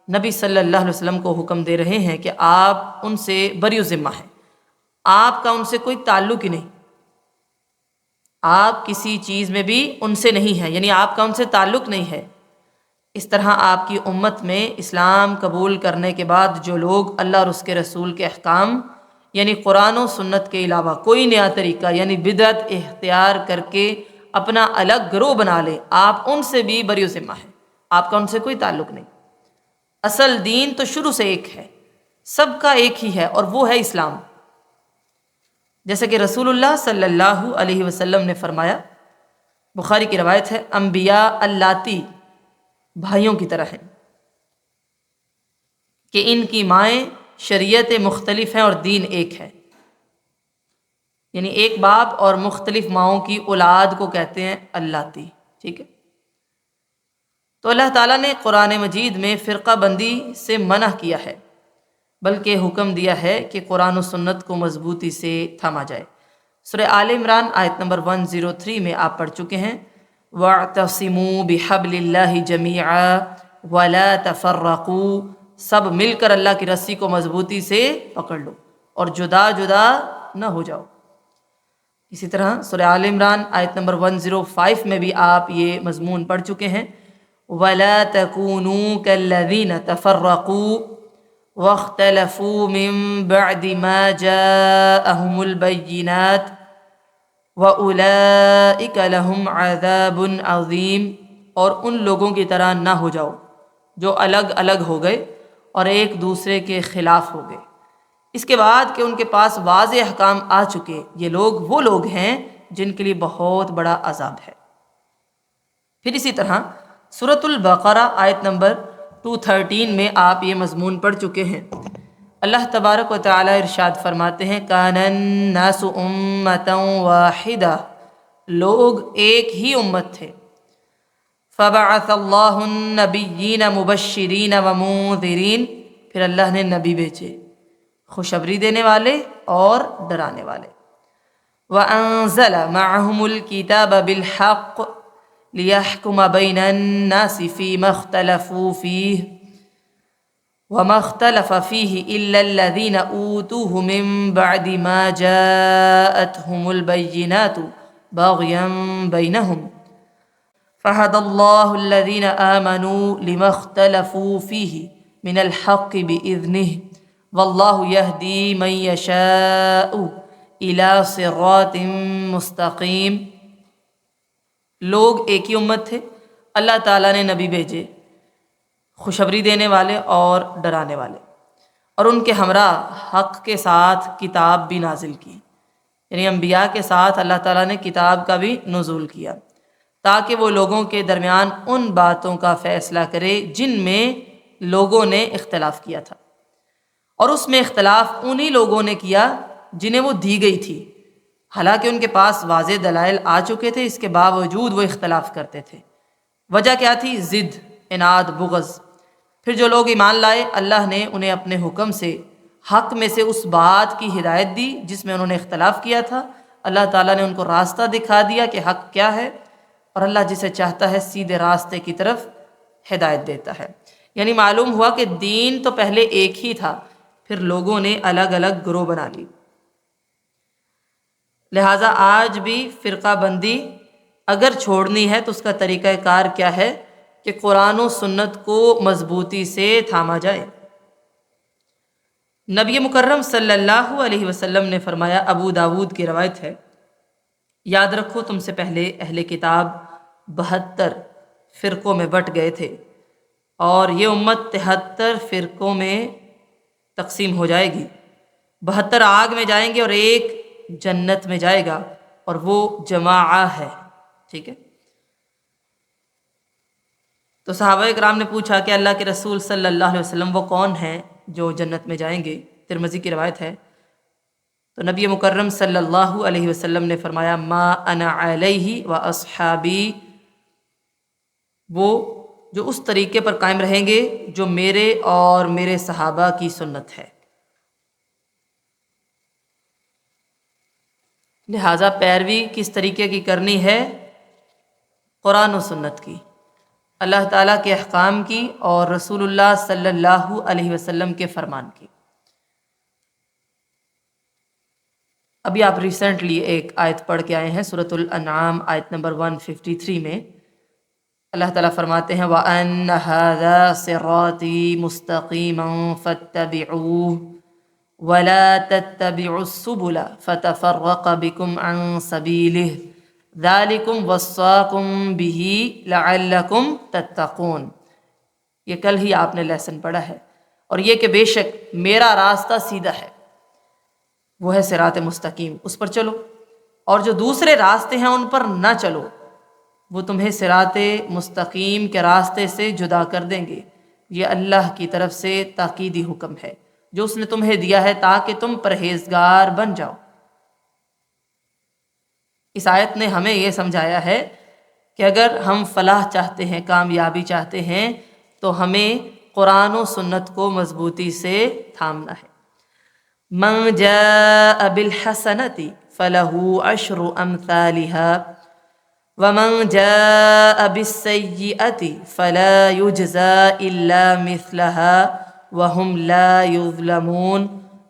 نبی صلی اللہ علیہ وسلم کو حکم دے رہے ہیں کہ آپ ان سے بری ذمہ ہیں، آپ کا ان سے کوئی تعلق ہی نہیں، آپ کسی چیز میں بھی ان سے نہیں ہیں، یعنی آپ کا ان سے تعلق نہیں ہے۔ اس طرح آپ کی امت میں اسلام قبول کرنے کے بعد جو لوگ اللہ اور اس کے رسول کے احکام یعنی قرآن و سنت کے علاوہ کوئی نیا طریقہ یعنی بدعت اختیار کر کے اپنا الگ گروہ بنا لے، آپ ان سے بھی بری ذمہ ہیں، آپ کا ان سے کوئی تعلق نہیں۔ اصل دین تو شروع سے ایک ہے، سب کا ایک ہی ہے، اور وہ ہے اسلام۔ جیسے کہ رسول اللہ صلی اللہ علیہ وسلم نے فرمایا، بخاری کی روایت ہے، انبیاء اللاتی بھائیوں کی طرح ہیں کہ ان کی مائیں شریعت مختلف ہیں اور دین ایک ہے، یعنی ایک باپ اور مختلف ماؤں کی اولاد کو کہتے ہیں اللاتی، ٹھیک ہے۔ تو اللہ تعالیٰ نے قرآن مجید میں فرقہ بندی سے منع کیا ہے، بلکہ حکم دیا ہے کہ قرآن و سنت کو مضبوطی سے تھاما جائے۔ سورہ آل عمران آیت نمبر 103 میں آپ پڑھ چکے ہیں، وَاعْتَصِمُوا بِحَبْلِ اللَّهِ جَمِيعًا وَلَا تَفَرَّقُوا، سب مل کر اللہ کی رسی کو مضبوطی سے پکڑ لو اور جدا جدا نہ ہو جاؤ۔ اسی طرح سورہ آل عمران آیت نمبر 105 میں بھی آپ یہ مضمون پڑھ چکے ہیں، وَلَا تَكُونُوا كَالَّذِينَ تَفَرَّقُوا وَاخْتَلَفُوا مِن بَعْدِ مَا جَاءَهُمُ الْبَيِّنَاتُ وَأُولَئِكَ لَهُمْ عَذَابٌ عَظِيمٌ، اور ان لوگوں کی طرح نہ ہو جاؤ جو الگ الگ ہو گئے اور ایک دوسرے کے خلاف ہو گئے، اس کے بعد کہ ان کے پاس واضح احکام آ چکے۔ یہ لوگ وہ لوگ ہیں جن کے لیے بہت بڑا عذاب ہے۔ پھر اسی طرح سورۃ البقرہ آیت نمبر 213 میں آپ یہ مضمون پڑھ چکے ہیں۔ اللہ تبارک و تعالی ارشاد فرماتے ہیں کان الناس امۃ واحدہ، لوگ ایک ہی امت تھے۔ فبعث اللہ النبیین مبشرین ومنذرین، پھر اللہ نے نبی بھیجے خوشخبری دینے والے اور ڈرانے والے۔ وانزل معهم الکتاب بالحق لیحکم بین الناس فیما اختلفوا فیہ وما اختلف فيه إلا الذين أوتوه من بعد ما جاءتهم البينات بغيا بينهم فهدى الله الذين آمنوا لما اختلفوا فيه من الحق بإذنه والله يهدي من يشاء إلى صراط مستقيم۔ لوگ ایک ہی امت تھے، اللہ تعالیٰ نے نبی بھیجے خوشخبری دینے والے اور ڈرانے والے، اور ان کے ہمراہ حق کے ساتھ کتاب بھی نازل کی، یعنی انبیاء کے ساتھ اللہ تعالیٰ نے کتاب کا بھی نزول کیا تاکہ وہ لوگوں کے درمیان ان باتوں کا فیصلہ کرے جن میں لوگوں نے اختلاف کیا تھا، اور اس میں اختلاف انہی لوگوں نے کیا جنہیں وہ دی گئی تھی، حالانکہ ان کے پاس واضح دلائل آ چکے تھے، اس کے باوجود وہ اختلاف کرتے تھے۔ وجہ کیا تھی؟ ضد، عناد، بغض۔ پھر جو لوگ ایمان لائے، اللہ نے انہیں اپنے حکم سے حق میں سے اس بات کی ہدایت دی جس میں انہوں نے اختلاف کیا تھا۔ اللہ تعالیٰ نے ان کو راستہ دکھا دیا کہ حق کیا ہے، اور اللہ جسے چاہتا ہے سیدھے راستے کی طرف ہدایت دیتا ہے۔ یعنی معلوم ہوا کہ دین تو پہلے ایک ہی تھا، پھر لوگوں نے الگ الگ گروہ بنا لی۔ لہٰذا آج بھی فرقہ بندی اگر چھوڑنی ہے تو اس کا طریقہ کار کیا ہے کہ قرآن و سنت کو مضبوطی سے تھاما جائے۔ نبی مکرم صلی اللہ علیہ وسلم نے فرمایا، ابو داود کی روایت ہے، یاد رکھو تم سے پہلے اہل کتاب 72 فرقوں میں بٹ گئے تھے، اور یہ امت 73 فرقوں میں تقسیم ہو جائے گی۔ 72 آگ میں جائیں گے اور ایک جنت میں جائے گا، اور وہ جماعہ ہے۔ ٹھیک ہے، تو صحابہ کرام نے پوچھا کہ اللہ کے رسول صلی اللہ علیہ وسلم وہ کون ہیں جو جنت میں جائیں گے؟ ترمذی کی روایت ہے۔ تو نبی مکرم صلی اللہ علیہ وسلم نے فرمایا، ما انا علیہ و اصحابی، وہ جو اس طریقے پر قائم رہیں گے جو میرے اور میرے صحابہ کی سنت ہے۔ لہٰذا پیروی کس طریقے کی کرنی ہے؟ قرآن و سنت کی، اللہ تعالیٰ کے احکام کی اور رسول اللہ صلی اللہ علیہ وسلم کے فرمان کی۔ ابھی آپ ریسنٹلی ایک آیت پڑھ کے آئے ہیں، سورۃ الانعام آیت نمبر 153 میں اللہ تعالیٰ فرماتے ہیں، وَأَنَّ هَذَا صِرَاطِي مُسْتَقِيمًا فَاتَّبِعُوهُ وَلَا تَتَّبِعُوا السُّبُلَ فَتَفَرَّقَ بِكُمْ عَن سَبِيلِهِ ذَلِكُمْ وَصَّاكُمْ بِهِ لَعَلَّكُمْ تَتَّقُونَ۔ یہ کل ہی آپ نے لیسن پڑھا ہے، اور یہ کہ بے شک میرا راستہ سیدھا ہے، وہ ہے صراط مستقیم، اس پر چلو، اور جو دوسرے راستے ہیں ان پر نہ چلو، وہ تمہیں صراط مستقیم کے راستے سے جدا کر دیں گے۔ یہ اللہ کی طرف سے تاکیدی حکم ہے جو اس نے تمہیں دیا ہے تاکہ تم پرہیزگار بن جاؤ۔ اس آیت نے ہمیں یہ سمجھایا ہے کہ اگر ہم فلاح چاہتے ہیں، کامیابی چاہتے ہیں، تو ہمیں قرآن و سنت کو مضبوطی سے تھامنا ہے۔ من جاء بالحسنة فله عشر امثالها ومن جاء بالسيئة فلا يجزى الا مثلها وهم لا يظلمون۔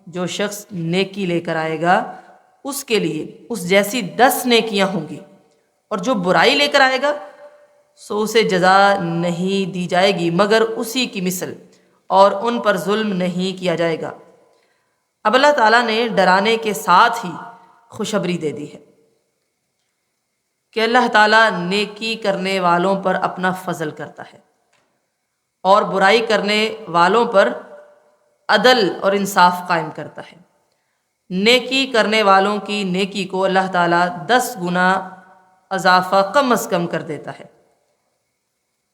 جو شخص نیکی لے کر آئے گا اس کے لیے اس جیسی 10 نیکیاں ہوں گی، اور جو برائی لے کر آئے گا سو اسے جزا نہیں دی جائے گی مگر اسی کی مثل، اور ان پر ظلم نہیں کیا جائے گا۔ اب اللہ تعالیٰ نے ڈرانے کے ساتھ ہی خوشخبری دے دی ہے۔ کہ اللہ تعالیٰ نیکی کرنے والوں پر اپنا فضل کرتا ہے اور برائی کرنے والوں پر عدل اور انصاف قائم کرتا ہے۔ نیکی کرنے والوں کی نیکی کو اللہ تعالیٰ 10 گنا اضافہ کم از کم کر دیتا ہے،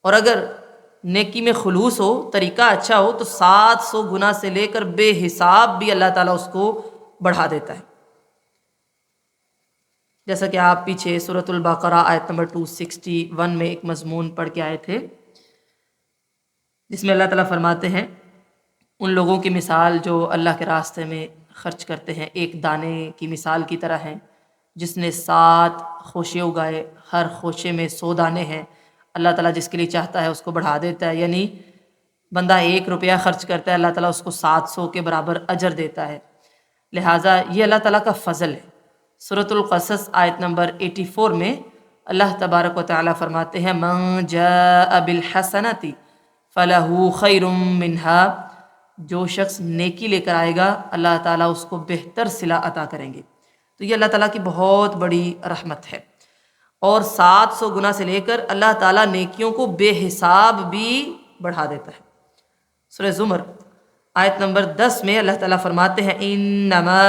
اور اگر نیکی میں خلوص ہو، طریقہ اچھا ہو، تو 700 گنا سے لے کر بے حساب بھی اللہ تعالیٰ اس کو بڑھا دیتا ہے۔ جیسا کہ آپ پیچھے سورۃ البقرہ آیت نمبر 261 میں ایک مضمون پڑھ کے آئے تھے، جس میں اللہ تعالیٰ فرماتے ہیں ان لوگوں کی مثال جو اللہ کے راستے میں خرچ کرتے ہیں ایک دانے کی مثال کی طرح ہیں، جس نے 7 خوشے اگائے، ہر خوشے میں 100 دانے ہیں۔ اللہ تعالیٰ جس کے لیے چاہتا ہے اس کو بڑھا دیتا ہے، یعنی بندہ 1 روپیہ خرچ کرتا ہے، اللہ تعالیٰ اس کو 700 کے برابر اجر دیتا ہے۔ لہٰذا یہ اللہ تعالیٰ کا فضل ہے۔ سورۃ القصص آیت نمبر 84 میں اللہ تبارک و تعالیٰ فرماتے ہیں من جاء بالحسنۃ فلہ خیر منہا، جو شخص نیکی لے کر آئے گا اللہ تعالیٰ اس کو بہتر صلہ عطا کریں گے۔ تو یہ اللہ تعالیٰ کی بہت بڑی رحمت ہے، اور 700 گنا سے لے کر اللہ تعالیٰ نیکیوں کو بے حساب بھی بڑھا دیتا ہے۔ سورہ زمر آیت نمبر 10 میں اللہ تعالیٰ فرماتے ہیں انما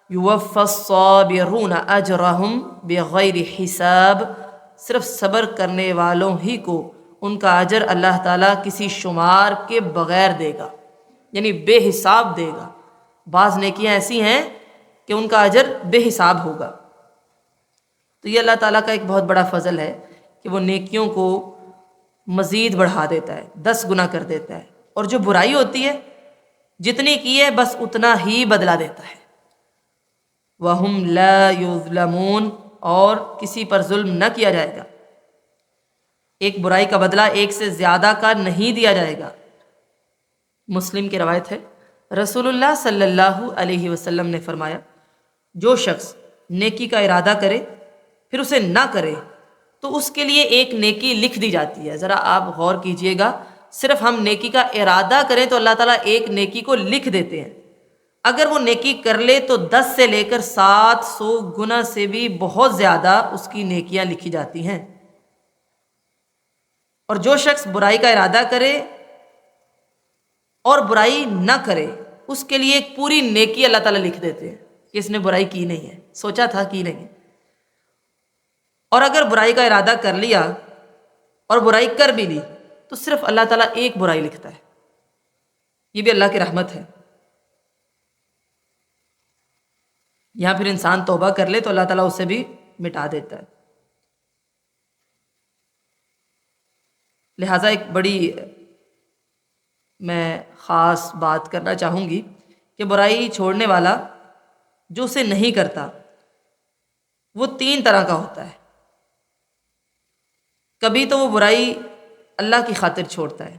یوفی الصابرون اجرہم بغیر حساب، صرف صبر کرنے والوں ہی کو ان کا اجر اللہ تعالیٰ کسی شمار کے بغیر دے گا، یعنی بے حساب دے گا۔ بعض نیکیاں ایسی ہیں کہ ان کا اجر بے حساب ہوگا۔ تو یہ اللہ تعالیٰ کا ایک بہت بڑا فضل ہے کہ وہ نیکیوں کو مزید بڑھا دیتا ہے، 10 گنا کر دیتا ہے، اور جو برائی ہوتی ہے جتنی کی ہے بس اتنا ہی بدلہ دیتا ہے۔ وَهُمْ لَا يُظْلَمُونَ، اور کسی پر ظلم نہ کیا جائے گا، ایک برائی کا بدلہ ایک سے زیادہ کا نہیں دیا جائے گا۔ مسلم کی روایت ہے، رسول اللہ صلی اللہ علیہ وسلم نے فرمایا جو شخص نیکی کا ارادہ کرے پھر اسے نہ کرے تو اس کے لیے ایک نیکی لکھ دی جاتی ہے۔ ذرا آپ غور کیجئے گا، صرف ہم نیکی کا ارادہ کریں تو اللہ تعالیٰ ایک نیکی کو لکھ دیتے ہیں، اگر وہ نیکی کر لے تو 10 سے لے کر 700 گنا سے بھی بہت زیادہ اس کی نیکیاں لکھی جاتی ہیں۔ اور جو شخص برائی کا ارادہ کرے اور برائی نہ کرے اس کے لیے ایک پوری نیکی اللہ تعالیٰ لکھ دیتے ہیں کہ اس نے برائی کی نہیں ہے، سوچا تھا کی نہیں ہے۔ اور اگر برائی کا ارادہ کر لیا اور برائی کر بھی لی تو صرف اللہ تعالیٰ ایک برائی لکھتا ہے۔ یہ بھی اللہ کی رحمت ہے۔ یہاں پھر انسان توبہ کر لے تو اللہ تعالیٰ اسے بھی مٹا دیتا ہے۔ لہٰذا ایک بڑی میں خاص بات کرنا چاہوں گی کہ برائی چھوڑنے والا جو اسے نہیں کرتا وہ 3 طرح کا ہوتا ہے۔ کبھی تو وہ برائی اللہ کی خاطر چھوڑتا ہے،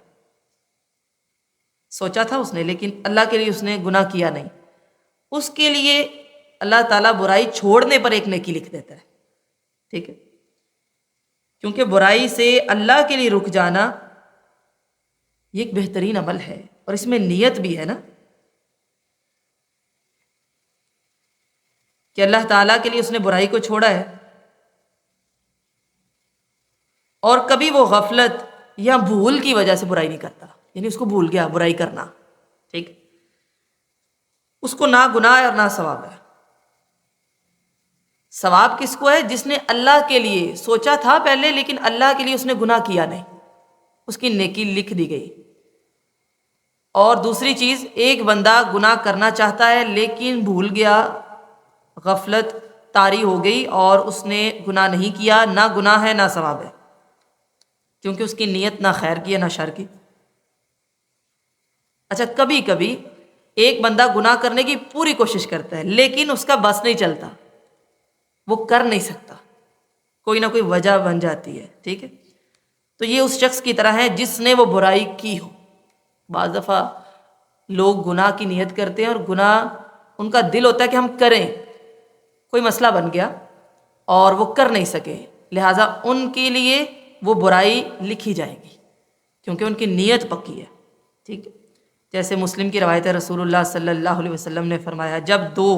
سوچا تھا اس نے لیکن اللہ کے لیے اس نے گناہ کیا نہیں، اس کے لیے اللہ تعالیٰ برائی چھوڑنے پر ایک نیکی لکھ دیتا ہے، ٹھیک ہے؟ کیونکہ برائی سے اللہ کے لیے رک جانا یہ ایک بہترین عمل ہے، اور اس میں نیت بھی ہے نا کہ اللہ تعالیٰ کے لیے اس نے برائی کو چھوڑا ہے۔ اور کبھی وہ غفلت یا بھول کی وجہ سے برائی نہیں کرتا، یعنی اس کو بھول گیا برائی کرنا، ٹھیک، اس کو نہ گناہ ہے اور نہ ثواب ہے۔ ثواب کس کو ہے؟ جس نے اللہ کے لیے سوچا تھا پہلے لیکن اللہ کے لیے اس نے گناہ کیا نہیں، اس کی نیکی لکھ دی گئی۔ اور دوسری چیز، ایک بندہ گناہ کرنا چاہتا ہے لیکن بھول گیا، غفلت طاری ہو گئی اور اس نے گناہ نہیں کیا، نہ گناہ ہے نہ ثواب ہے، کیونکہ اس کی نیت نہ خیر کی ہے نہ شر کی۔ اچھا، کبھی کبھی ایک بندہ گناہ کرنے کی پوری کوشش کرتا ہے لیکن اس کا بس نہیں چلتا، وہ کر نہیں سکتا، کوئی نہ کوئی وجہ بن جاتی ہے، ٹھیک ہے؟ تو یہ اس شخص کی طرح ہے جس نے وہ برائی کی ہو۔ بعض دفعہ لوگ گناہ کی نیت کرتے ہیں اور گناہ ان کا دل ہوتا ہے کہ ہم کریں، کوئی مسئلہ بن گیا اور وہ کر نہیں سکے، لہٰذا ان کے لیے وہ برائی لکھی جائے گی کیونکہ ان کی نیت پکی ہے، ٹھیک ہے؟ جیسے مسلم کی روایت ہے، رسول اللہ صلی اللہ علیہ وسلم نے فرمایا جب 2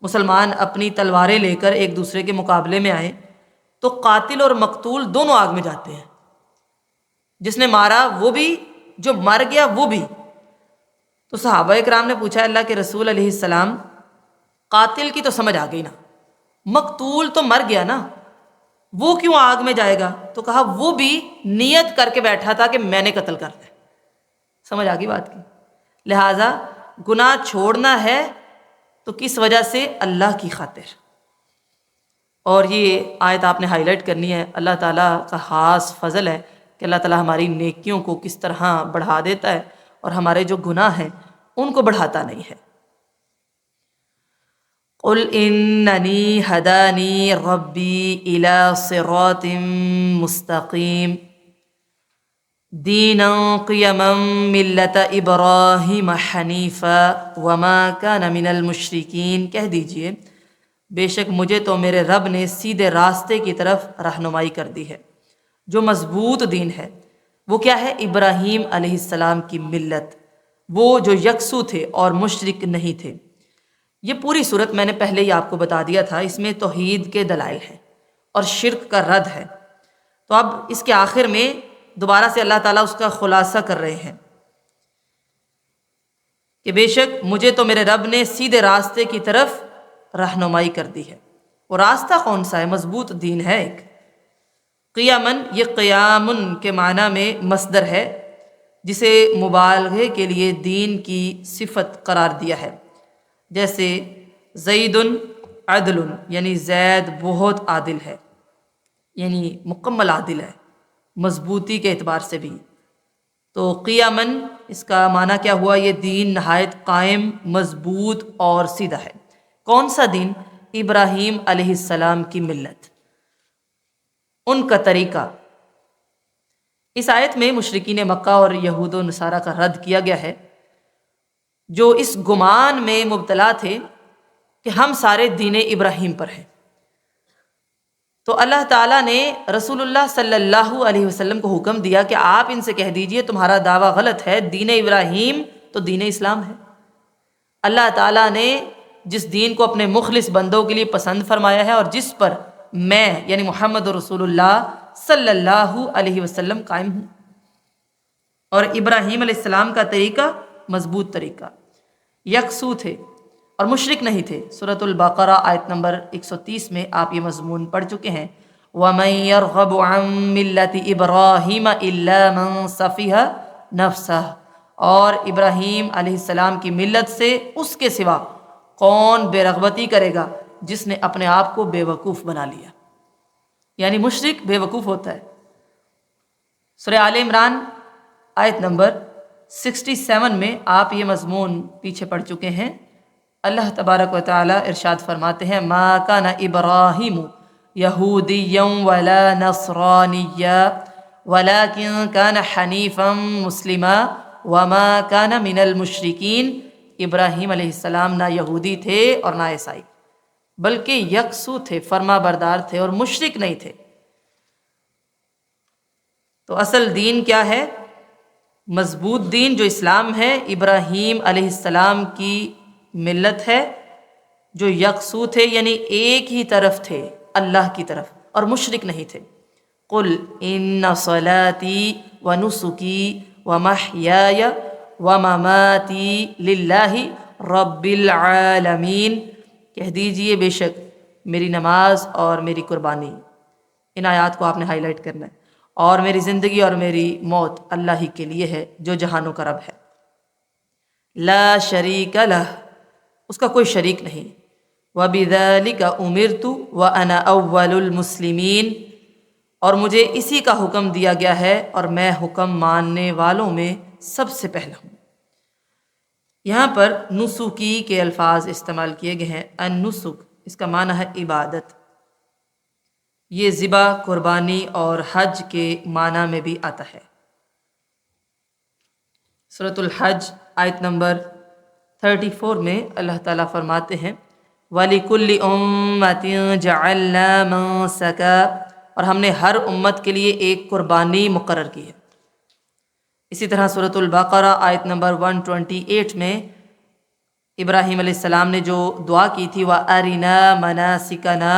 مسلمان اپنی تلواریں لے کر ایک دوسرے کے مقابلے میں آئیں تو قاتل اور مقتول دونوں آگ میں جاتے ہیں، جس نے مارا وہ بھی، جو مر گیا وہ بھی۔ تو صحابہ کرام نے پوچھا اللہ کے رسول علیہ السلام، قاتل کی تو سمجھ آ گئی نا، مقتول تو مر گیا نا، وہ کیوں آگ میں جائے گا؟ تو کہا وہ بھی نیت کر کے بیٹھا تھا کہ میں نے قتل کرنا ہے۔ سمجھ آ گئی بات کی؟ لہٰذا گناہ چھوڑنا ہے تو کس وجہ سے؟ اللہ کی خاطر۔ اور یہ آیت آپ نے ہائی لائٹ کرنی ہے، اللہ تعالیٰ کا خاص فضل ہے کہ اللہ تعالیٰ ہماری نیکیوں کو کس طرح بڑھا دیتا ہے اور ہمارے جو گناہ ہیں ان کو بڑھاتا نہیں ہے۔ قل اننی ہدانی ربی الی صراط مستقیم دینا قیما ملت ابراہیم حنیفا وما کان من المشرکین۔ کہہ دیجئے بے شک مجھے تو میرے رب نے سیدھے راستے کی طرف رہنمائی کر دی ہے، جو مضبوط دین ہے۔ وہ کیا ہے؟ ابراہیم علیہ السلام کی ملت، وہ جو یکسو تھے اور مشرک نہیں تھے۔ یہ پوری صورت میں نے پہلے ہی آپ کو بتا دیا تھا، اس میں توحید کے دلائل ہیں اور شرک کا رد ہے۔ تو اب اس کے آخر میں دوبارہ سے اللہ تعالیٰ اس کا خلاصہ کر رہے ہیں کہ بے شک مجھے تو میرے رب نے سیدھے راستے کی طرف رہنمائی کر دی ہے۔ وہ راستہ کون سا ہے؟ مضبوط دین ہے ایک۔ قیامن، یہ قیامن کے معنی میں مصدر ہے جسے مبالغے کے لیے دین کی صفت قرار دیا ہے، جیسے زید عدل، یعنی زید بہت عادل ہے، یعنی مکمل عادل ہے مضبوطی کے اعتبار سے بھی۔ تو قیامن اس کا معنی کیا ہوا؟ یہ دین نہایت قائم، مضبوط اور سیدھا ہے۔ کون سا دین؟ ابراہیم علیہ السلام کی ملت، ان کا طریقہ۔ اس آیت میں مشرکین مکہ اور یہود و نصارہ کا رد کیا گیا ہے، جو اس گمان میں مبتلا تھے کہ ہم سارے دین ابراہیم پر ہیں۔ تو اللہ تعالیٰ نے رسول اللہ صلی اللہ علیہ وسلم کو حکم دیا کہ آپ ان سے کہہ دیجئے تمہارا دعویٰ غلط ہے، دین ابراہیم تو دین اسلام ہے۔ اللہ تعالیٰ نے جس دین کو اپنے مخلص بندوں کے لیے پسند فرمایا ہے اور جس پر میں یعنی محمد رسول اللہ صلی اللہ علیہ وسلم قائم ہوں، اور ابراہیم علیہ السلام کا طریقہ مضبوط طریقہ، یکسو تھے اور مشرک نہیں تھے۔ سورۃ البقرہ آیت نمبر 130 میں آپ یہ مضمون پڑھ چکے ہیں، وَمَن يَرْغَبُ عَن مِّلَّةِ إِبْرَاهِيمَ إِلَّا مَن سَفِهَ نَفْسَهُ، اور ابراہیم علیہ السلام کی ملت سے اس کے سوا کون بے رغبتی کرے گا جس نے اپنے آپ کو بے وقوف بنا لیا، یعنی مشرک بے وقوف ہوتا ہے۔ سورہ آل عمران آیت نمبر 67 میں آپ یہ مضمون پیچھے پڑھ چکے ہیں۔ اللہ تبارک و تعالی ارشاد فرماتے ہیں، ما کان ابراہیم یہودیا ولا نصرانیا ولکن کان حنیفا مسلما وما کان من المشرکین۔ ابراہیم علیہ السلام نہ یہودی تھے اور نہ عیسائی، بلکہ یکسو تھے، فرما بردار تھے اور مشرک نہیں تھے۔ تو اصل دین کیا ہے؟ مضبوط دین جو اسلام ہے، ابراہیم علیہ السلام کی ملت ہے، جو یکسو تھے یعنی ایک ہی طرف تھے، اللہ کی طرف، اور مشرک نہیں تھے۔ قل ان صلاتی ونسکی ومحیای ومماتی للہ رب العالمین۔ کہہ دیجئے بے شک میری نماز اور میری قربانی، ان آیات کو آپ نے ہائی لائٹ کرنا ہے، اور میری زندگی اور میری موت اللہ ہی کے لیے ہے جو جہانوں کا رب ہے۔ لا شریک لہ، اس کا کوئی شریک نہیں۔ وبذالک امرت وانا اول المسلمین، اور مجھے اسی کا حکم دیا گیا ہے اور میں حکم ماننے والوں میں سب سے پہلا ہوں۔ یہاں پر نسکی کے الفاظ استعمال کیے گئے ہیں۔ النسک اس کا معنی ہے عبادت، یہ ذبح، قربانی اور حج کے معنی میں بھی آتا ہے۔ سورۃ الحج آیت نمبر 34 میں اللہ تعالیٰ فرماتے ہیں، وَلِكُلِّ أُمَّةٍ جَعَلْنَا مَنسَكًا، اور ہم نے ہر امت کے لیے ایک قربانی مقرر کی ہے۔ اسی طرح سورۃ البقرہ آیت نمبر 128 میں ابراہیم علیہ السلام نے جو دعا کی تھی، وَأَرِنَا مَنَاسِكَنَا،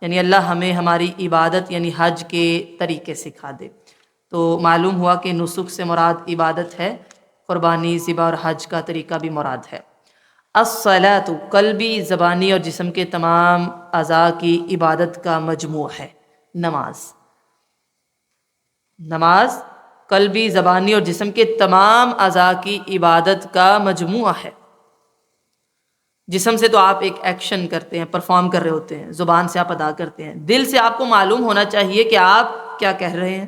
یعنی اللہ ہمیں ہماری عبادت یعنی حج کے طریقے سکھا دے۔ تو معلوم ہوا کہ نسک سے مراد عبادت ہے، قربانی، ذبح اور حج کا طریقہ بھی مراد ہے۔ الصلاۃ قلبی، زبانی اور جسم کے تمام اعضاء کی عبادت کا مجموع ہے نماز۔ نماز قلبی، زبانی اور جسم کے تمام اعضاء کی عبادت کا مجموعہ ہے۔ جسم سے تو آپ ایک ایکشن کرتے ہیں، پرفارم کر رہے ہوتے ہیں، زبان سے آپ ادا کرتے ہیں، دل سے آپ کو معلوم ہونا چاہیے کہ آپ کیا کہہ رہے ہیں،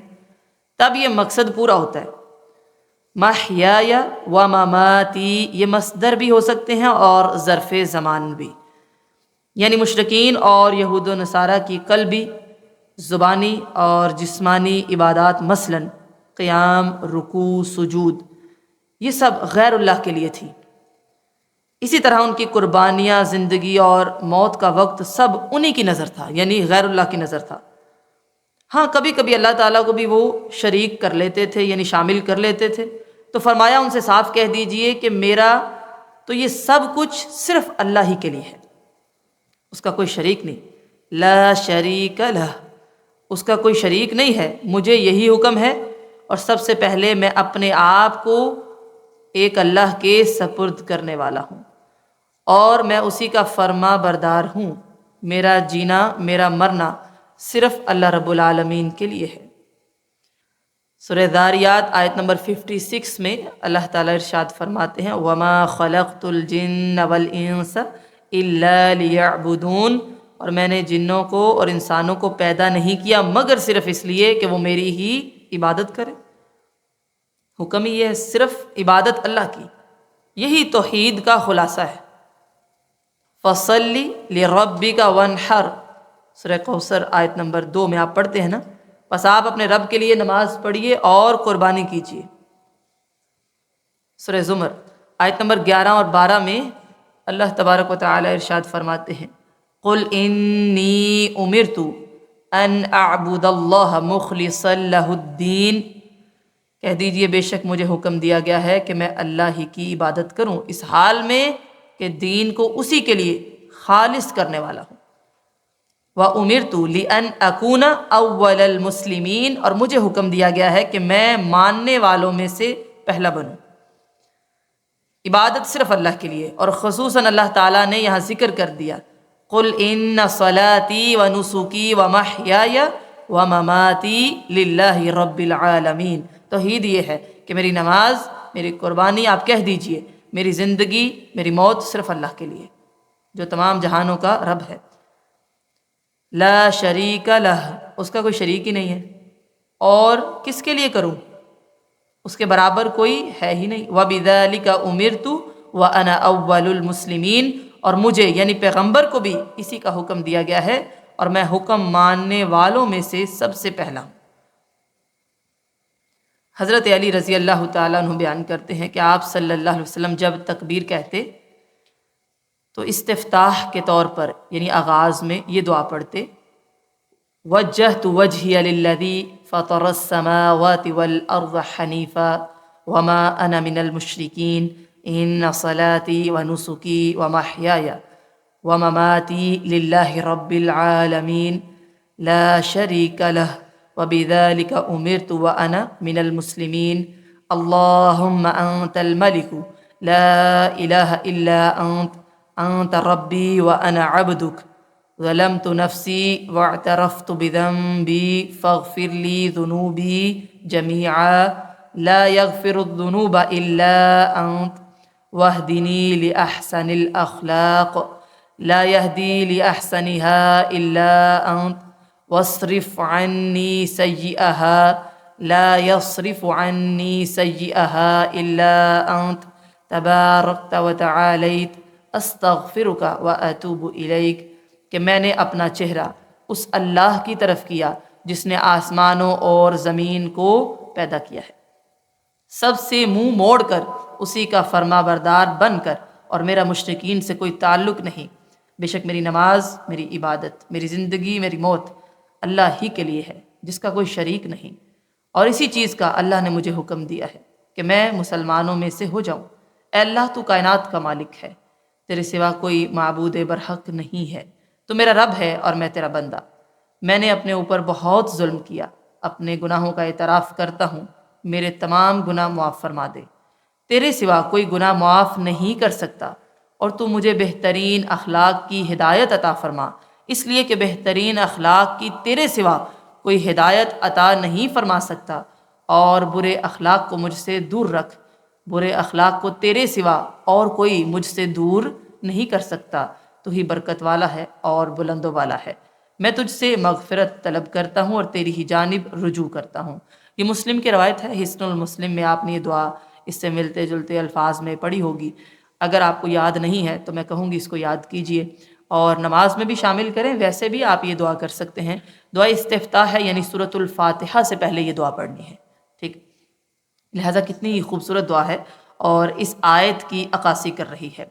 تب یہ مقصد پورا ہوتا ہے۔ محیای و مماتی، یہ مصدر بھی ہو سکتے ہیں اور ظرف زمان بھی، یعنی مشرکین اور یہود و نصارہ کی قلبی، زبانی اور جسمانی عبادات مثلاً قیام، رکوع، سجود، یہ سب غیر اللہ کے لیے تھی۔ اسی طرح ان کی قربانیاں، زندگی اور موت کا وقت سب انہی کی نظر تھا، یعنی غیر اللہ کی نظر تھا۔ ہاں کبھی کبھی اللہ تعالیٰ کو بھی وہ شریک کر لیتے تھے، یعنی شامل کر لیتے تھے، تو فرمایا ان سے صاف کہہ دیجئے کہ میرا تو یہ سب کچھ صرف اللہ ہی کے لیے ہے، اس کا کوئی شریک نہیں۔ لا شریک لہ، اس کا کوئی شریک نہیں ہے، مجھے یہی حکم ہے، اور سب سے پہلے میں اپنے آپ کو ایک اللہ کے سپرد کرنے والا ہوں، اور میں اسی کا فرما بردار ہوں۔ میرا جینا، میرا مرنا صرف اللہ رب العالمین کے لیے ہے۔ سورہ ذاریات آیت نمبر 56 میں اللہ تعالیٰ ارشاد فرماتے ہیں وَمَا خَلَقْتُ الْجِنَّ وَالْإِنسَ إِلَّا لِيَعْبُدُونَ، اور میں نے جنوں کو اور انسانوں کو پیدا نہیں کیا مگر صرف اس لیے کہ وہ میری ہی عبادت کرے۔ حکم ہی یہ ہے، صرف عبادت اللہ کی، یہی توحید کا خلاصہ ہے۔ فَصَلِّ لِرَبِّكَ وَانْحَرْ، سورہ کوثر آیت نمبر 2 میں آپ پڑھتے ہیں نا، بس آپ اپنے رب کے لیے نماز پڑھیے اور قربانی کیجیے۔ سورہ زمر آیت نمبر 11 اور 12 میں اللہ تبارک و تعالی ارشاد فرماتے ہیں قُلْ إِنِّي أُمِرْتُ أَنْ أَعْبُدَ اللَّهَ مُخْلِصًا لَهُ الدِّينَ، کہہ دیجئے بے شک مجھے حکم دیا گیا ہے کہ میں اللہ ہی کی عبادت کروں، اس حال میں کہ دین کو اسی کے لیے خالص کرنے والا ہوں۔ وَأُمِرْتُ لِأَنْ أَكُونَ أَوَّلَ الْمُسْلِمِينَ، اور مجھے حکم دیا گیا ہے کہ میں ماننے والوں میں سے پہلا بنوں۔ عبادت صرف اللہ کے لیے، اور خصوصاً اللہ تعالیٰ نے یہاں ذکر کر دیا قُلْ إِنَّ صَلَاتِي وَنُسُكِي وَمَحْيَايَ وَمَمَاتِي لِلَّهِ رَبِّ الْعَالَمِينَ۔ توحید یہ ہے کہ میری نماز، میری قربانی، آپ کہہ دیجئے میری زندگی، میری موت صرف اللہ کے لیے جو تمام جہانوں کا رب ہے۔ لا شریک لہ، اس کا کوئی شریک ہی نہیں ہے، اور کس کے لیے کروں، اس کے برابر کوئی ہے ہی نہیں۔ وَبِذَلِكَ أُمِرْتُ وَأَنَا أَوَّلُ الْمُسْلِمِينَ، اور مجھے یعنی پیغمبر کو بھی اسی کا حکم دیا گیا ہے، اور میں حکم ماننے والوں میں سے سب سے پہلا ہوں۔ حضرت علی رضی اللہ تعالیٰ عنہ بیان کرتے ہیں کہ آپ صلی اللہ علیہ وسلم جب تکبیر کہتے تو استفتاح کے طور پر یعنی آغاز میں یہ دعا پڑھتے وجہت وجہی للذی فطر السماوات والارض حنیفا وما انا من المشرکین ان صلاتی ونسکی ومحیای ومماتی للہ رب العالمین لا شریک لہ وبذلك أمرت وأنا من المسلمين اللهم أنت الملك لا إله إلا أنت ربي وأنا عبدك ظلمت نفسي واعترفت بذنبي فاغفر لي ذنوبي جميعا لا يغفر الذنوب إلا أنت واهدني لأحسن الأخلاق لا يهدي لأحسنها إلا أنت واصرف عني سيئها لا يصرف عني سيئها إلا أنت تباركت وتعاليت استغفرك وأتوب إليك، کہ میں نے اپنا چہرہ اس اللہ کی طرف کیا جس نے آسمانوں اور زمین کو پیدا کیا ہے، سب سے منہ موڑ کر اسی کا فرما بردار بن کر، اور میرا مشرکین سے کوئی تعلق نہیں۔ بے شک میری نماز، میری عبادت، میری زندگی، میری موت اللہ ہی کے لیے ہے جس کا کوئی شریک نہیں، اور اسی چیز کا اللہ نے مجھے حکم دیا ہے کہ میں مسلمانوں میں سے ہو جاؤں۔ اے اللہ تو کائنات کا مالک ہے، تیرے سوا کوئی معبود برحق نہیں ہے، تو میرا رب ہے اور میں تیرا بندہ، میں نے اپنے اوپر بہت ظلم کیا، اپنے گناہوں کا اعتراف کرتا ہوں، میرے تمام گناہ معاف فرما دے، تیرے سوا کوئی گناہ معاف نہیں کر سکتا، اور تو مجھے بہترین اخلاق کی ہدایت عطا فرما، اس لیے کہ بہترین اخلاق کی تیرے سوا کوئی ہدایت عطا نہیں فرما سکتا، اور برے اخلاق کو مجھ سے دور رکھ، برے اخلاق کو تیرے سوا اور کوئی مجھ سے دور نہیں کر سکتا، تو ہی برکت والا ہے اور بلند و بالا ہے، میں تجھ سے مغفرت طلب کرتا ہوں اور تیری ہی جانب رجوع کرتا ہوں۔ یہ مسلم کی روایت ہے، حسن المسلم میں آپ نے یہ دعا اس سے ملتے جلتے الفاظ میں پڑھی ہوگی، اگر آپ کو یاد نہیں ہے تو میں کہوں گی اس کو یاد کیجئے اور نماز میں بھی شامل کریں، ویسے بھی آپ یہ دعا کر سکتے ہیں، دعا استفتاح ہے، یعنی سورۃ الفاتحہ سے پہلے یہ دعا پڑھنی ہے، ٹھیک، لہٰذا کتنی خوبصورت دعا ہے اور اس آیت کی عکاسی کر رہی ہے۔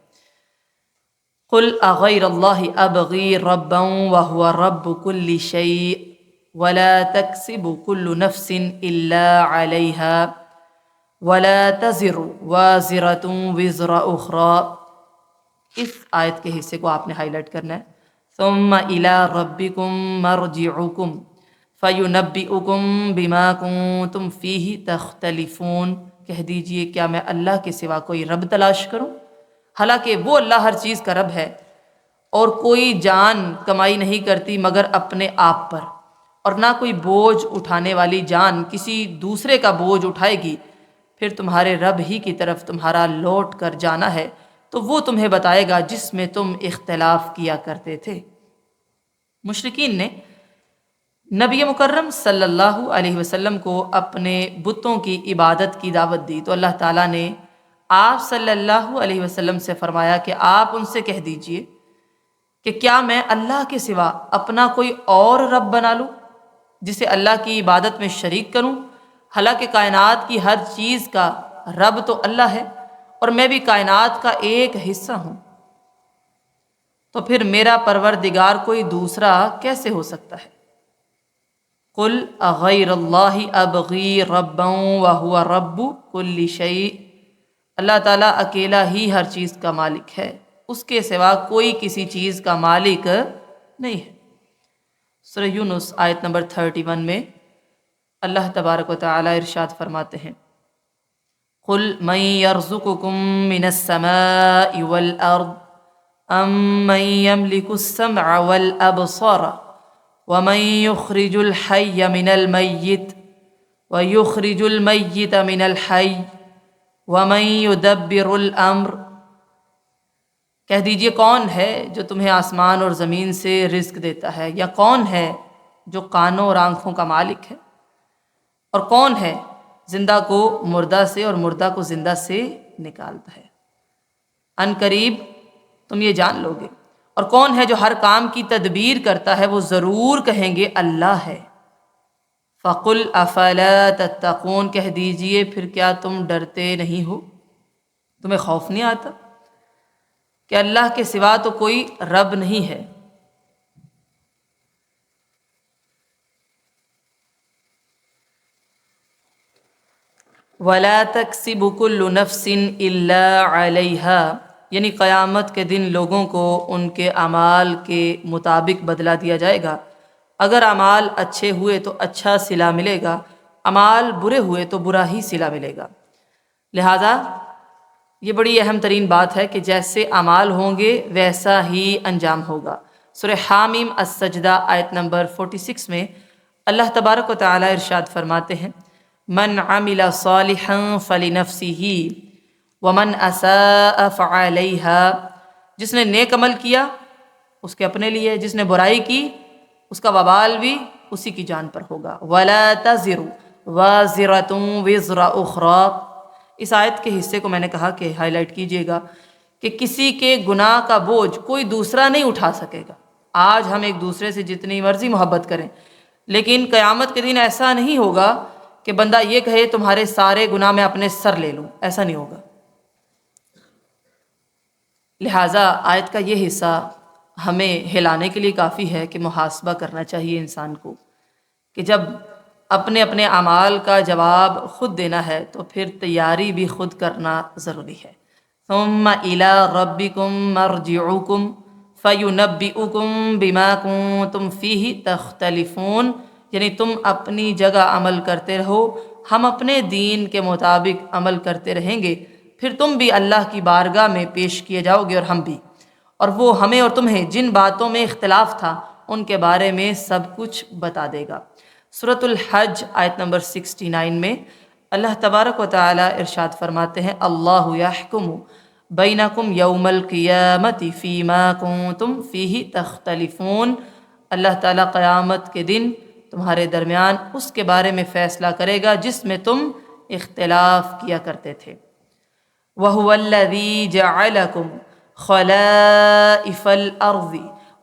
قل اغیر اللہ ابغی ربا وهو رب كل شيء ولا تكسب كل نفس الا عليها ولا تزر وازرة وزر اخرى، اس آیت کے حصے کو آپ نے ہائی لائٹ کرنا ہے۔ ثم الى ربكم مرجعكم فینبئکم بما کنتم فیہ تختلفون، کہہ دیجئے کیا میں اللہ کے سوا کوئی رب تلاش کروں، حالانکہ وہ اللہ ہر چیز کا رب ہے، اور کوئی جان کمائی نہیں کرتی مگر اپنے آپ پر، اور نہ کوئی بوجھ اٹھانے والی جان کسی دوسرے کا بوجھ اٹھائے گی، پھر تمہارے رب ہی کی طرف تمہارا لوٹ کر جانا ہے، تو وہ تمہیں بتائے گا جس میں تم اختلاف کیا کرتے تھے۔ مشرکین نے نبی مکرم صلی اللہ علیہ وسلم کو اپنے بتوں کی عبادت کی دعوت دی، تو اللہ تعالیٰ نے آپ صلی اللہ علیہ وسلم سے فرمایا کہ آپ ان سے کہہ دیجئے کہ کیا میں اللہ کے سوا اپنا کوئی اور رب بنا لوں جسے اللہ کی عبادت میں شریک کروں، حالانکہ کائنات کی ہر چیز کا رب تو اللہ ہے اور میں بھی کائنات کا ایک حصہ ہوں، تو پھر میرا پروردگار کوئی دوسرا کیسے ہو سکتا ہے؟ قل اغیر اللہ ابغی ربا وهو رب کل شیء، اللہ تعالیٰ اکیلا ہی ہر چیز کا مالک ہے، اس کے سوا کوئی کسی چیز کا مالک نہیں ہے۔ سورہ یونس آیت نمبر 31 میں اللہ تبارک و تعالیٰ ارشاد فرماتے ہیں، قل من یرزقکم من السماء والارض ام من یملک السمع والابصار ومن یخرج الحی من المیت ویخرج المیت من الحی ومن یدبر الامر، کہہ دیجئے کون ہے جو تمہیں آسمان اور زمین سے رزق دیتا ہے، یا کون ہے جو کانوں اور آنکھوں کا مالک ہے، اور کون ہے زندہ کو مردہ سے اور مردہ کو زندہ سے نکالتا ہے، ان قریب تم یہ جان لو گے، اور کون ہے جو ہر کام کی تدبیر کرتا ہے، وہ ضرور کہیں گے اللہ ہے۔ فَقُلْ أَفَلَا تَتَّقُونَ، کہہ دیجئے پھر کیا تم ڈرتے نہیں ہو، تمہیں خوف نہیں آتا کہ اللہ کے سوا تو کوئی رب نہیں ہے۔ وَلَا تَكْسِبُ كُلُّ نَفْسٍ إِلَّا عَلَيْهَا، یعنی قیامت کے دن لوگوں کو ان کے اعمال کے مطابق بدلہ دیا جائے گا، اگر اعمال اچھے ہوئے تو اچھا صلہ ملے گا، اعمال برے ہوئے تو برا ہی صلہ ملے گا، لہٰذا یہ بڑی اہم ترین بات ہے کہ جیسے اعمال ہوں گے ویسا ہی انجام ہوگا۔ سورہ حامیم السجدہ آیت نمبر 46 میں اللہ تبارک و تعالیٰ ارشاد فرماتے ہیں، من عمل صالحا فلنفسہ ومن اساء فعلیہا، جس نے نیک عمل کیا اس کے اپنے لیے، جس نے برائی کی اس کا وبال بھی اسی کی جان پر ہوگا۔ ولا تزر وازرۃ وزر اخری، اس آیت کے حصے کو میں نے کہا کہ ہائی لائٹ کیجئے گا کہ کسی کے گناہ کا بوجھ کوئی دوسرا نہیں اٹھا سکے گا۔ آج ہم ایک دوسرے سے جتنی مرضی محبت کریں، لیکن قیامت کے دن ایسا نہیں ہوگا کہ بندہ یہ کہے تمہارے سارے گناہ میں اپنے سر لے لوں، ایسا نہیں ہوگا۔ لہٰذا آیت کا یہ حصہ ہمیں ہلانے کے لیے کافی ہے کہ محاسبہ کرنا چاہیے انسان کو، کہ جب اپنے اپنے اعمال کا جواب خود دینا ہے تو پھر تیاری بھی خود کرنا ضروری ہے۔ ثم الی ربکم مرجعکم فَيُنَبِّئُكُم بِمَا كُنتُمْ فِيهِ تَخْتَلِفُونَ، یعنی تم اپنی جگہ عمل کرتے رہو، ہم اپنے دین کے مطابق عمل کرتے رہیں گے، پھر تم بھی اللہ کی بارگاہ میں پیش کیے جاؤ گے اور ہم بھی، اور وہ ہمیں اور تمہیں جن باتوں میں اختلاف تھا ان کے بارے میں سب کچھ بتا دے گا۔ سورۃ الحج آیت نمبر 69 میں اللہ تبارک و تعالی ارشاد فرماتے ہیں، اللہ یحکم بینکم یوم القیامت فیما کنتم فیہ تختلفون، اللہ تعالیٰ قیامت کے دن تمہارے درمیان اس کے بارے میں فیصلہ کرے گا جس میں تم اختلاف کیا کرتے تھے۔ وَهُوَ الَّذِي جَعَلَكُمْ خَلَائِفَ الْأَرْضِ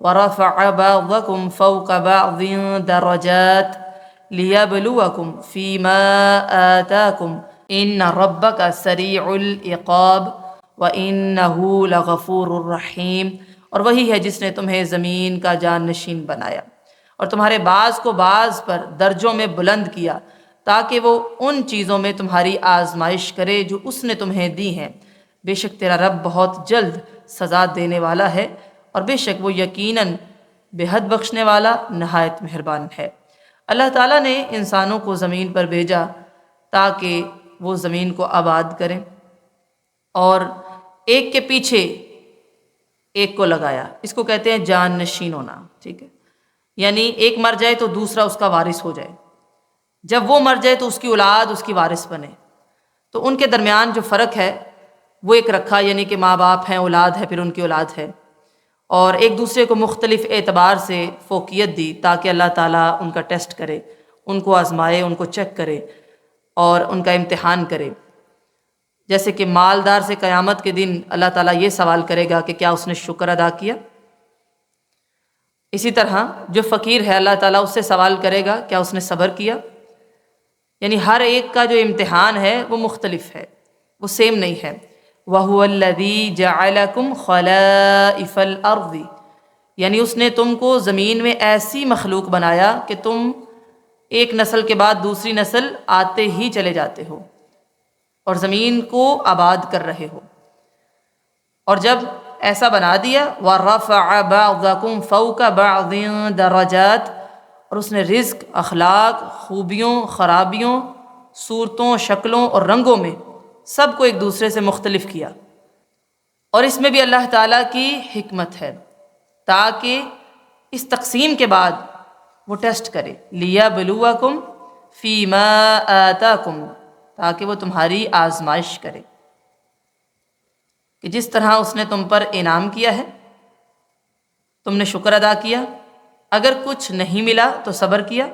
وَرَفَعَ بَعْضَكُمْ فَوْقَ بَعْضٍ دَرَجَاتٍ لِيَبْلُوَكُمْ فِي مَا آتَاكُمْ إِنَّ رَبَّكَ سَرِيعُ الْعِقَابِ وَإِنَّهُ لَغَفُورٌ رَحِيمٌ، اور وہی ہے جس نے تمہیں زمین کا جانشین بنایا اور تمہارے بعض کو بعض پر درجوں میں بلند کیا تاکہ وہ ان چیزوں میں تمہاری آزمائش کرے جو اس نے تمہیں دی ہیں، بے شک تیرا رب بہت جلد سزا دینے والا ہے، اور بے شک وہ یقیناً بے حد بخشنے والا نہایت مہربان ہے۔ اللہ تعالیٰ نے انسانوں کو زمین پر بھیجا تاکہ وہ زمین کو آباد کریں، اور ایک کے پیچھے ایک کو لگایا، اس کو کہتے ہیں جان نشین ہونا، ٹھیک ہے، یعنی ایک مر جائے تو دوسرا اس کا وارث ہو جائے، جب وہ مر جائے تو اس کی اولاد اس کی وارث بنے، تو ان کے درمیان جو فرق ہے وہ ایک رکھا، یعنی کہ ماں باپ ہیں، اولاد ہے، پھر ان کی اولاد ہے، اور ایک دوسرے کو مختلف اعتبار سے فوقیت دی تاکہ اللہ تعالیٰ ان کا ٹیسٹ کرے، ان کو آزمائے، ان کو چیک کرے اور ان کا امتحان کرے۔ جیسے کہ مالدار سے قیامت کے دن اللہ تعالیٰ یہ سوال کرے گا کہ کیا اس نے شکر ادا کیا، اسی طرح جو فقیر ہے اللہ تعالیٰ اس سے سوال کرے گا کیا اس نے صبر کیا، یعنی ہر ایک کا جو امتحان ہے وہ مختلف ہے، وہ سیم نہیں ہے۔ وَهُوَ الَّذِي جَعَلَكُمْ خَلَائِفَ الْأَرْضِ، یعنی اس نے تم کو زمین میں ایسی مخلوق بنایا کہ تم ایک نسل کے بعد دوسری نسل آتے ہی چلے جاتے ہو اور زمین کو آباد کر رہے ہو، اور جب ایسا بنا دیا وَرَفَعَ بَعْضَكُمْ فَوْقَ بَعْضٍ دَرَجَاتٍ، اور اس نے رزق، اخلاق، خوبیوں، خرابیوں، صورتوں، شکلوں اور رنگوں میں سب کو ایک دوسرے سے مختلف کیا، اور اس میں بھی اللہ تعالیٰ کی حکمت ہے تاکہ اس تقسیم کے بعد وہ ٹیسٹ کرے، لِيَبْلُوَكُمْ فِي مَا آتَاكُمْ، تاکہ وہ تمہاری آزمائش کرے کہ جس طرح اس نے تم پر انعام کیا ہے تم نے شکر ادا کیا، اگر کچھ نہیں ملا تو صبر کیا۔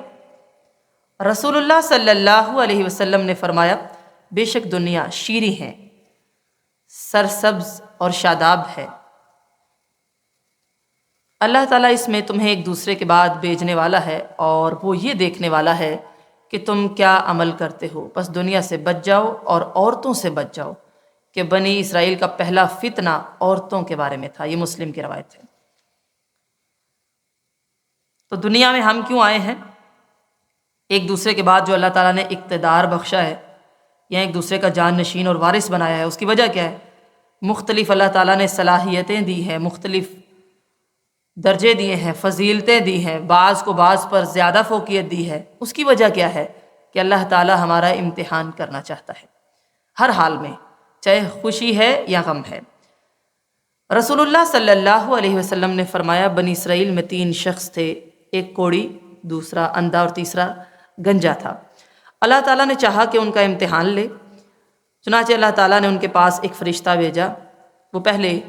رسول اللہ صلی اللہ علیہ وسلم نے فرمایا، بے شک دنیا شیریں ہے، سرسبز اور شاداب ہے، اللہ تعالیٰ اس میں تمہیں ایک دوسرے کے بعد بھیجنے والا ہے اور وہ یہ دیکھنے والا ہے کہ تم کیا عمل کرتے ہو، بس دنیا سے بچ جاؤ اور عورتوں سے بچ جاؤ، کہ بنی اسرائیل کا پہلا فتنہ عورتوں کے بارے میں تھا، یہ مسلم کی روایت ہے۔ تو دنیا میں ہم کیوں آئے ہیں؟ ایک دوسرے کے بعد جو اللہ تعالیٰ نے اقتدار بخشا ہے یا ایک دوسرے کا جان نشین اور وارث بنایا ہے، اس کی وجہ کیا ہے؟ مختلف اللہ تعالیٰ نے صلاحیتیں دی ہیں، مختلف درجے دیے ہیں، فضیلتیں دی ہیں، بعض کو بعض پر زیادہ فوقیت دی ہے، اس کی وجہ کیا ہے؟ کہ اللہ تعالیٰ ہمارا امتحان کرنا چاہتا ہے ہر حال میں، چاہے خوشی ہے یا غم ہے۔ رسول اللہ صلی اللہ علیہ وسلم نے فرمایا، بنی اسرائیل میں 3 شخص تھے، ایک کوڑی، دوسرا اندھا اور تیسرا گنجا تھا۔ اللہ تعالیٰ نے چاہا کہ ان کا امتحان لے، چنانچہ اللہ تعالیٰ نے ان کے پاس ایک فرشتہ بھیجا، وہ پہلے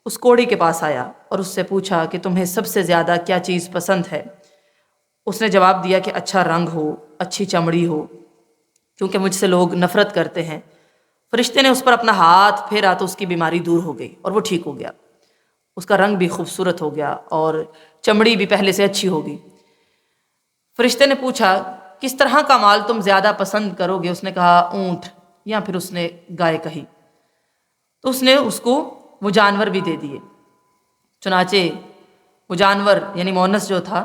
اس کوڑی کے پاس آیا اور اس سے پوچھا کہ تمہیں سب سے زیادہ کیا چیز پسند ہے؟ اس نے جواب دیا کہ اچھا رنگ ہو، اچھی چمڑی ہو، کیونکہ مجھ سے لوگ نفرت کرتے ہیں۔ فرشتے نے اس پر اپنا ہاتھ پھیرا تو اس کی بیماری دور ہو گئی اور وہ ٹھیک ہو گیا، اس کا رنگ بھی خوبصورت ہو گیا اور چمڑی بھی پہلے سے اچھی ہوگی۔ فرشتے نے پوچھا کس طرح کا مال تم زیادہ پسند کرو گے؟ اس نے کہا اونٹ، یا پھر اس نے گائے کہی، تو اس نے اس کو وہ جانور بھی دے دیے۔ چنانچہ وہ جانور یعنی مونس جو تھا،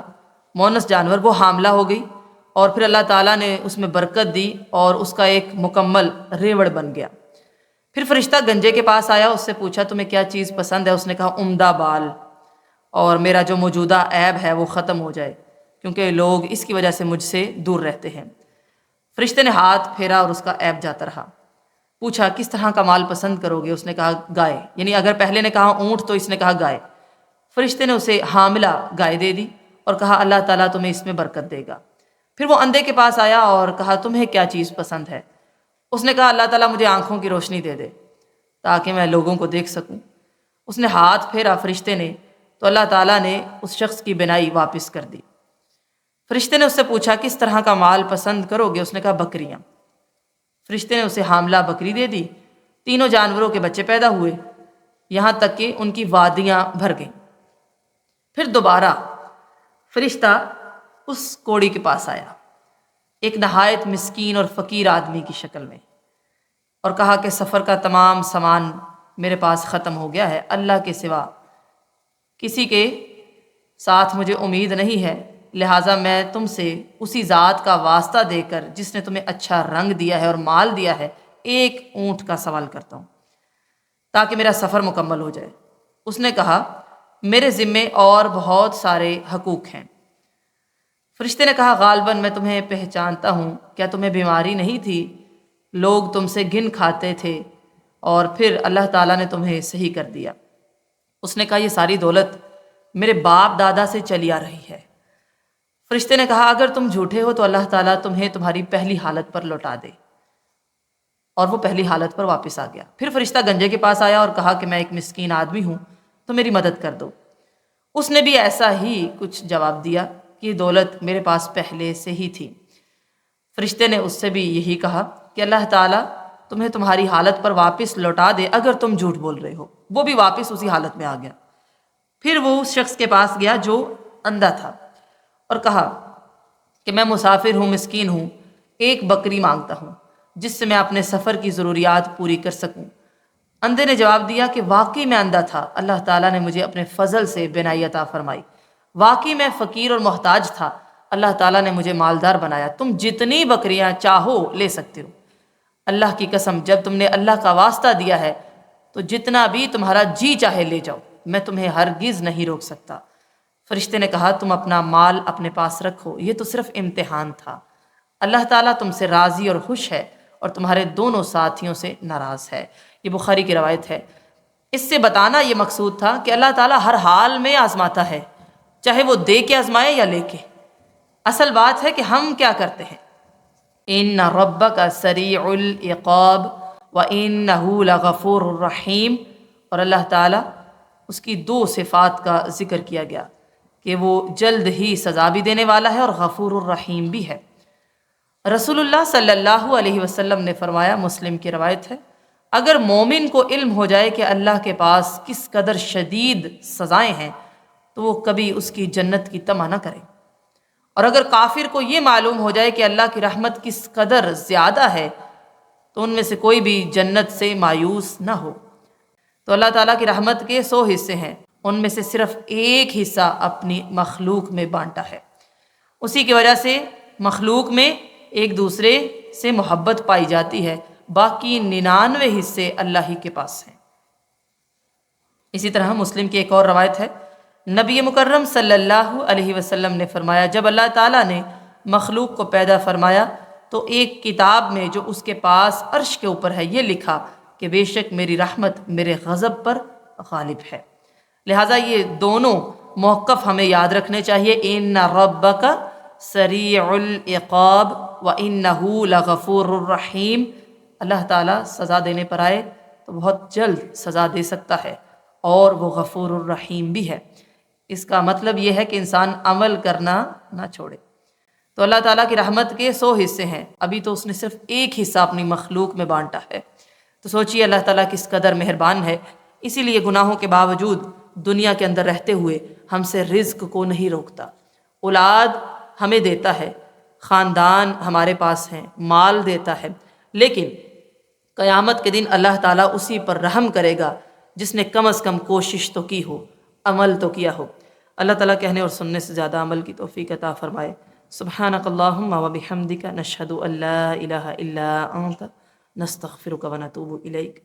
مونس جانور، وہ حاملہ ہو گئی اور پھر اللہ تعالیٰ نے اس میں برکت دی اور اس کا ایک مکمل ریوڑ بن گیا۔ پھر فرشتہ گنجے کے پاس آیا، اس سے پوچھا تمہیں کیا چیز پسند ہے؟ اس نے کہا عمدہ بال۔ اور میرا جو موجودہ عیب ہے وہ ختم ہو جائے، کیونکہ لوگ اس کی وجہ سے مجھ سے دور رہتے ہیں۔ فرشتے نے ہاتھ پھیرا اور اس کا عیب جاتا رہا۔ پوچھا کس طرح کا مال پسند کرو گے؟ اس نے کہا گائے، یعنی اگر پہلے نے کہا اونٹ تو اس نے کہا گائے۔ فرشتے نے اسے حاملہ گائے دے دی اور کہا اللہ تعالیٰ تمہیں اس میں برکت دے گا۔ پھر وہ اندھے کے پاس آیا اور کہا تمہیں کیا چیز پسند ہے؟ اس نے کہا اللہ تعالیٰ مجھے آنکھوں کی روشنی دے دے تاکہ میں لوگوں کو دیکھ سکوں۔ اس نے ہاتھ پھیرا فرشتے نے تو اللہ تعالیٰ نے اس شخص کی بینائی واپس کر دی۔ فرشتے نے اس سے پوچھا کس طرح کا مال پسند کرو گے؟ اس نے کہا بکریاں۔ فرشتے نے اسے حاملہ بکری دے دی۔ تینوں جانوروں کے بچے پیدا ہوئے، یہاں تک کہ ان کی وادیاں بھر گئیں۔ پھر دوبارہ فرشتہ اس کوڑی کے پاس آیا، ایک نہایت مسکین اور فقیر آدمی کی شکل میں، اور کہا کہ سفر کا تمام سامان میرے پاس ختم ہو گیا ہے، اللہ کے سوا کسی کے ساتھ مجھے امید نہیں ہے، لہٰذا میں تم سے اسی ذات کا واسطہ دے کر جس نے تمہیں اچھا رنگ دیا ہے اور مال دیا ہے ایک اونٹ کا سوال کرتا ہوں تاکہ میرا سفر مکمل ہو جائے۔ اس نے کہا میرے ذمے اور بہت سارے حقوق ہیں۔ فرشتے نے کہا غالباً میں تمہیں پہچانتا ہوں، کیا تمہیں بیماری نہیں تھی؟ لوگ تم سے گن کھاتے تھے اور پھر اللہ تعالیٰ نے تمہیں صحیح کر دیا۔ اس نے کہا یہ ساری دولت میرے باپ دادا سے چلی آ رہی ہے۔ فرشتے نے کہا اگر تم جھوٹے ہو تو اللہ تعالیٰ تمہیں تمہاری پہلی حالت پر لوٹا دے، اور وہ پہلی حالت پر واپس آ گیا۔ پھر فرشتہ گنجے کے پاس آیا اور کہا کہ میں ایک مسکین آدمی ہوں تو میری مدد کر دو۔ اس نے بھی ایسا ہی کچھ جواب دیا کہ یہ دولت میرے پاس پہلے سے ہی تھی۔ فرشتے نے اس سے بھی یہی کہا کہ اللہ تعالیٰ تمہیں تمہاری حالت پر واپس لوٹا دے اگر تم جھوٹ بول رہے ہو۔ وہ بھی واپس اسی حالت میں آ گیا۔ پھر وہ اس شخص کے پاس گیا جو اندھا تھا اور کہا کہ میں مسافر ہوں، مسکین ہوں، ایک بکری مانگتا ہوں جس سے میں اپنے سفر کی ضروریات پوری کر سکوں۔ اندھے نے جواب دیا کہ واقعی میں اندھا تھا، اللہ تعالیٰ نے مجھے اپنے فضل سے بینائی عطا فرمائی۔ واقعی میں فقیر اور محتاج تھا، اللہ تعالیٰ نے مجھے مالدار بنایا۔ تم جتنی بکریاں چاہو لے سکتے ہو، اللہ کی قسم جب تم نے اللہ کا واسطہ دیا ہے تو جتنا بھی تمہارا جی چاہے لے جاؤ، میں تمہیں ہرگز نہیں روک سکتا۔ فرشتے نے کہا تم اپنا مال اپنے پاس رکھو، یہ تو صرف امتحان تھا۔ اللہ تعالیٰ تم سے راضی اور خوش ہے اور تمہارے دونوں ساتھیوں سے ناراض ہے۔ یہ بخاری کی روایت ہے۔ اس سے بتانا یہ مقصود تھا کہ اللہ تعالیٰ ہر حال میں آزماتا ہے، چاہے وہ دے کے آزمائے یا لے کے۔ اصل بات ہے کہ ہم کیا کرتے ہیں۔ ان ربک سریع العقاب وانہ لغفور الرحیم، اور اللہ تعالیٰ اس کی دو صفات کا ذکر کیا گیا کہ وہ جلد ہی سزا بھی دینے والا ہے اور غفور الرحیم بھی ہے۔ رسول اللہ صلی اللہ علیہ وسلم نے فرمایا، مسلم کی روایت ہے، اگر مومن کو علم ہو جائے کہ اللہ کے پاس کس قدر شدید سزائیں ہیں تو وہ کبھی اس کی جنت کی طمع نہ کرے، اور اگر کافر کو یہ معلوم ہو جائے کہ اللہ کی رحمت کس قدر زیادہ ہے تو ان میں سے کوئی بھی جنت سے مایوس نہ ہو۔ تو اللہ تعالیٰ کی رحمت کے 100 حصے ہیں، ان میں سے صرف ایک حصہ اپنی مخلوق میں بانٹا ہے۔ اسی کی وجہ سے مخلوق میں ایک دوسرے سے محبت پائی جاتی ہے، باقی 99 حصے اللہ ہی کے پاس ہیں۔ اسی طرح مسلم کی ایک اور روایت ہے، نبی مکرم صلی اللہ علیہ وسلم نے فرمایا جب اللہ تعالیٰ نے مخلوق کو پیدا فرمایا تو ایک کتاب میں جو اس کے پاس عرش کے اوپر ہے یہ لکھا کہ بے شک میری رحمت میرے غضب پر غالب ہے۔ لہٰذا یہ دونوں موقف ہمیں یاد رکھنے چاہیے، ان ربک سریع العقاب وانہ لغفور الرحیم۔ اللہ تعالیٰ سزا دینے پر آئے تو بہت جلد سزا دے سکتا ہے اور وہ غفور الرحیم بھی ہے۔ اس کا مطلب یہ ہے کہ انسان عمل کرنا نہ چھوڑے۔ تو اللہ تعالیٰ کی رحمت کے 100 حصے ہیں، ابھی تو اس نے صرف ایک حصہ اپنی مخلوق میں بانٹا ہے۔ تو سوچئے اللہ تعالیٰ کس قدر مہربان ہے، اسی لیے گناہوں کے باوجود دنیا کے اندر رہتے ہوئے ہم سے رزق کو نہیں روکتا۔ اولاد ہمیں دیتا ہے، خاندان ہمارے پاس ہیں، مال دیتا ہے، لیکن قیامت کے دن اللہ تعالیٰ اسی پر رحم کرے گا جس نے کم از کم کوشش تو کی ہو، عمل تو کیا ہو۔ اللہ تعالیٰ کہنے اور سننے سے زیادہ عمل کی توفیق عطا فرمائے۔ سبحانک اللہم وبحمدک، نشہد ان لا الہ الا انت، نستغفرک ونتوب الیک۔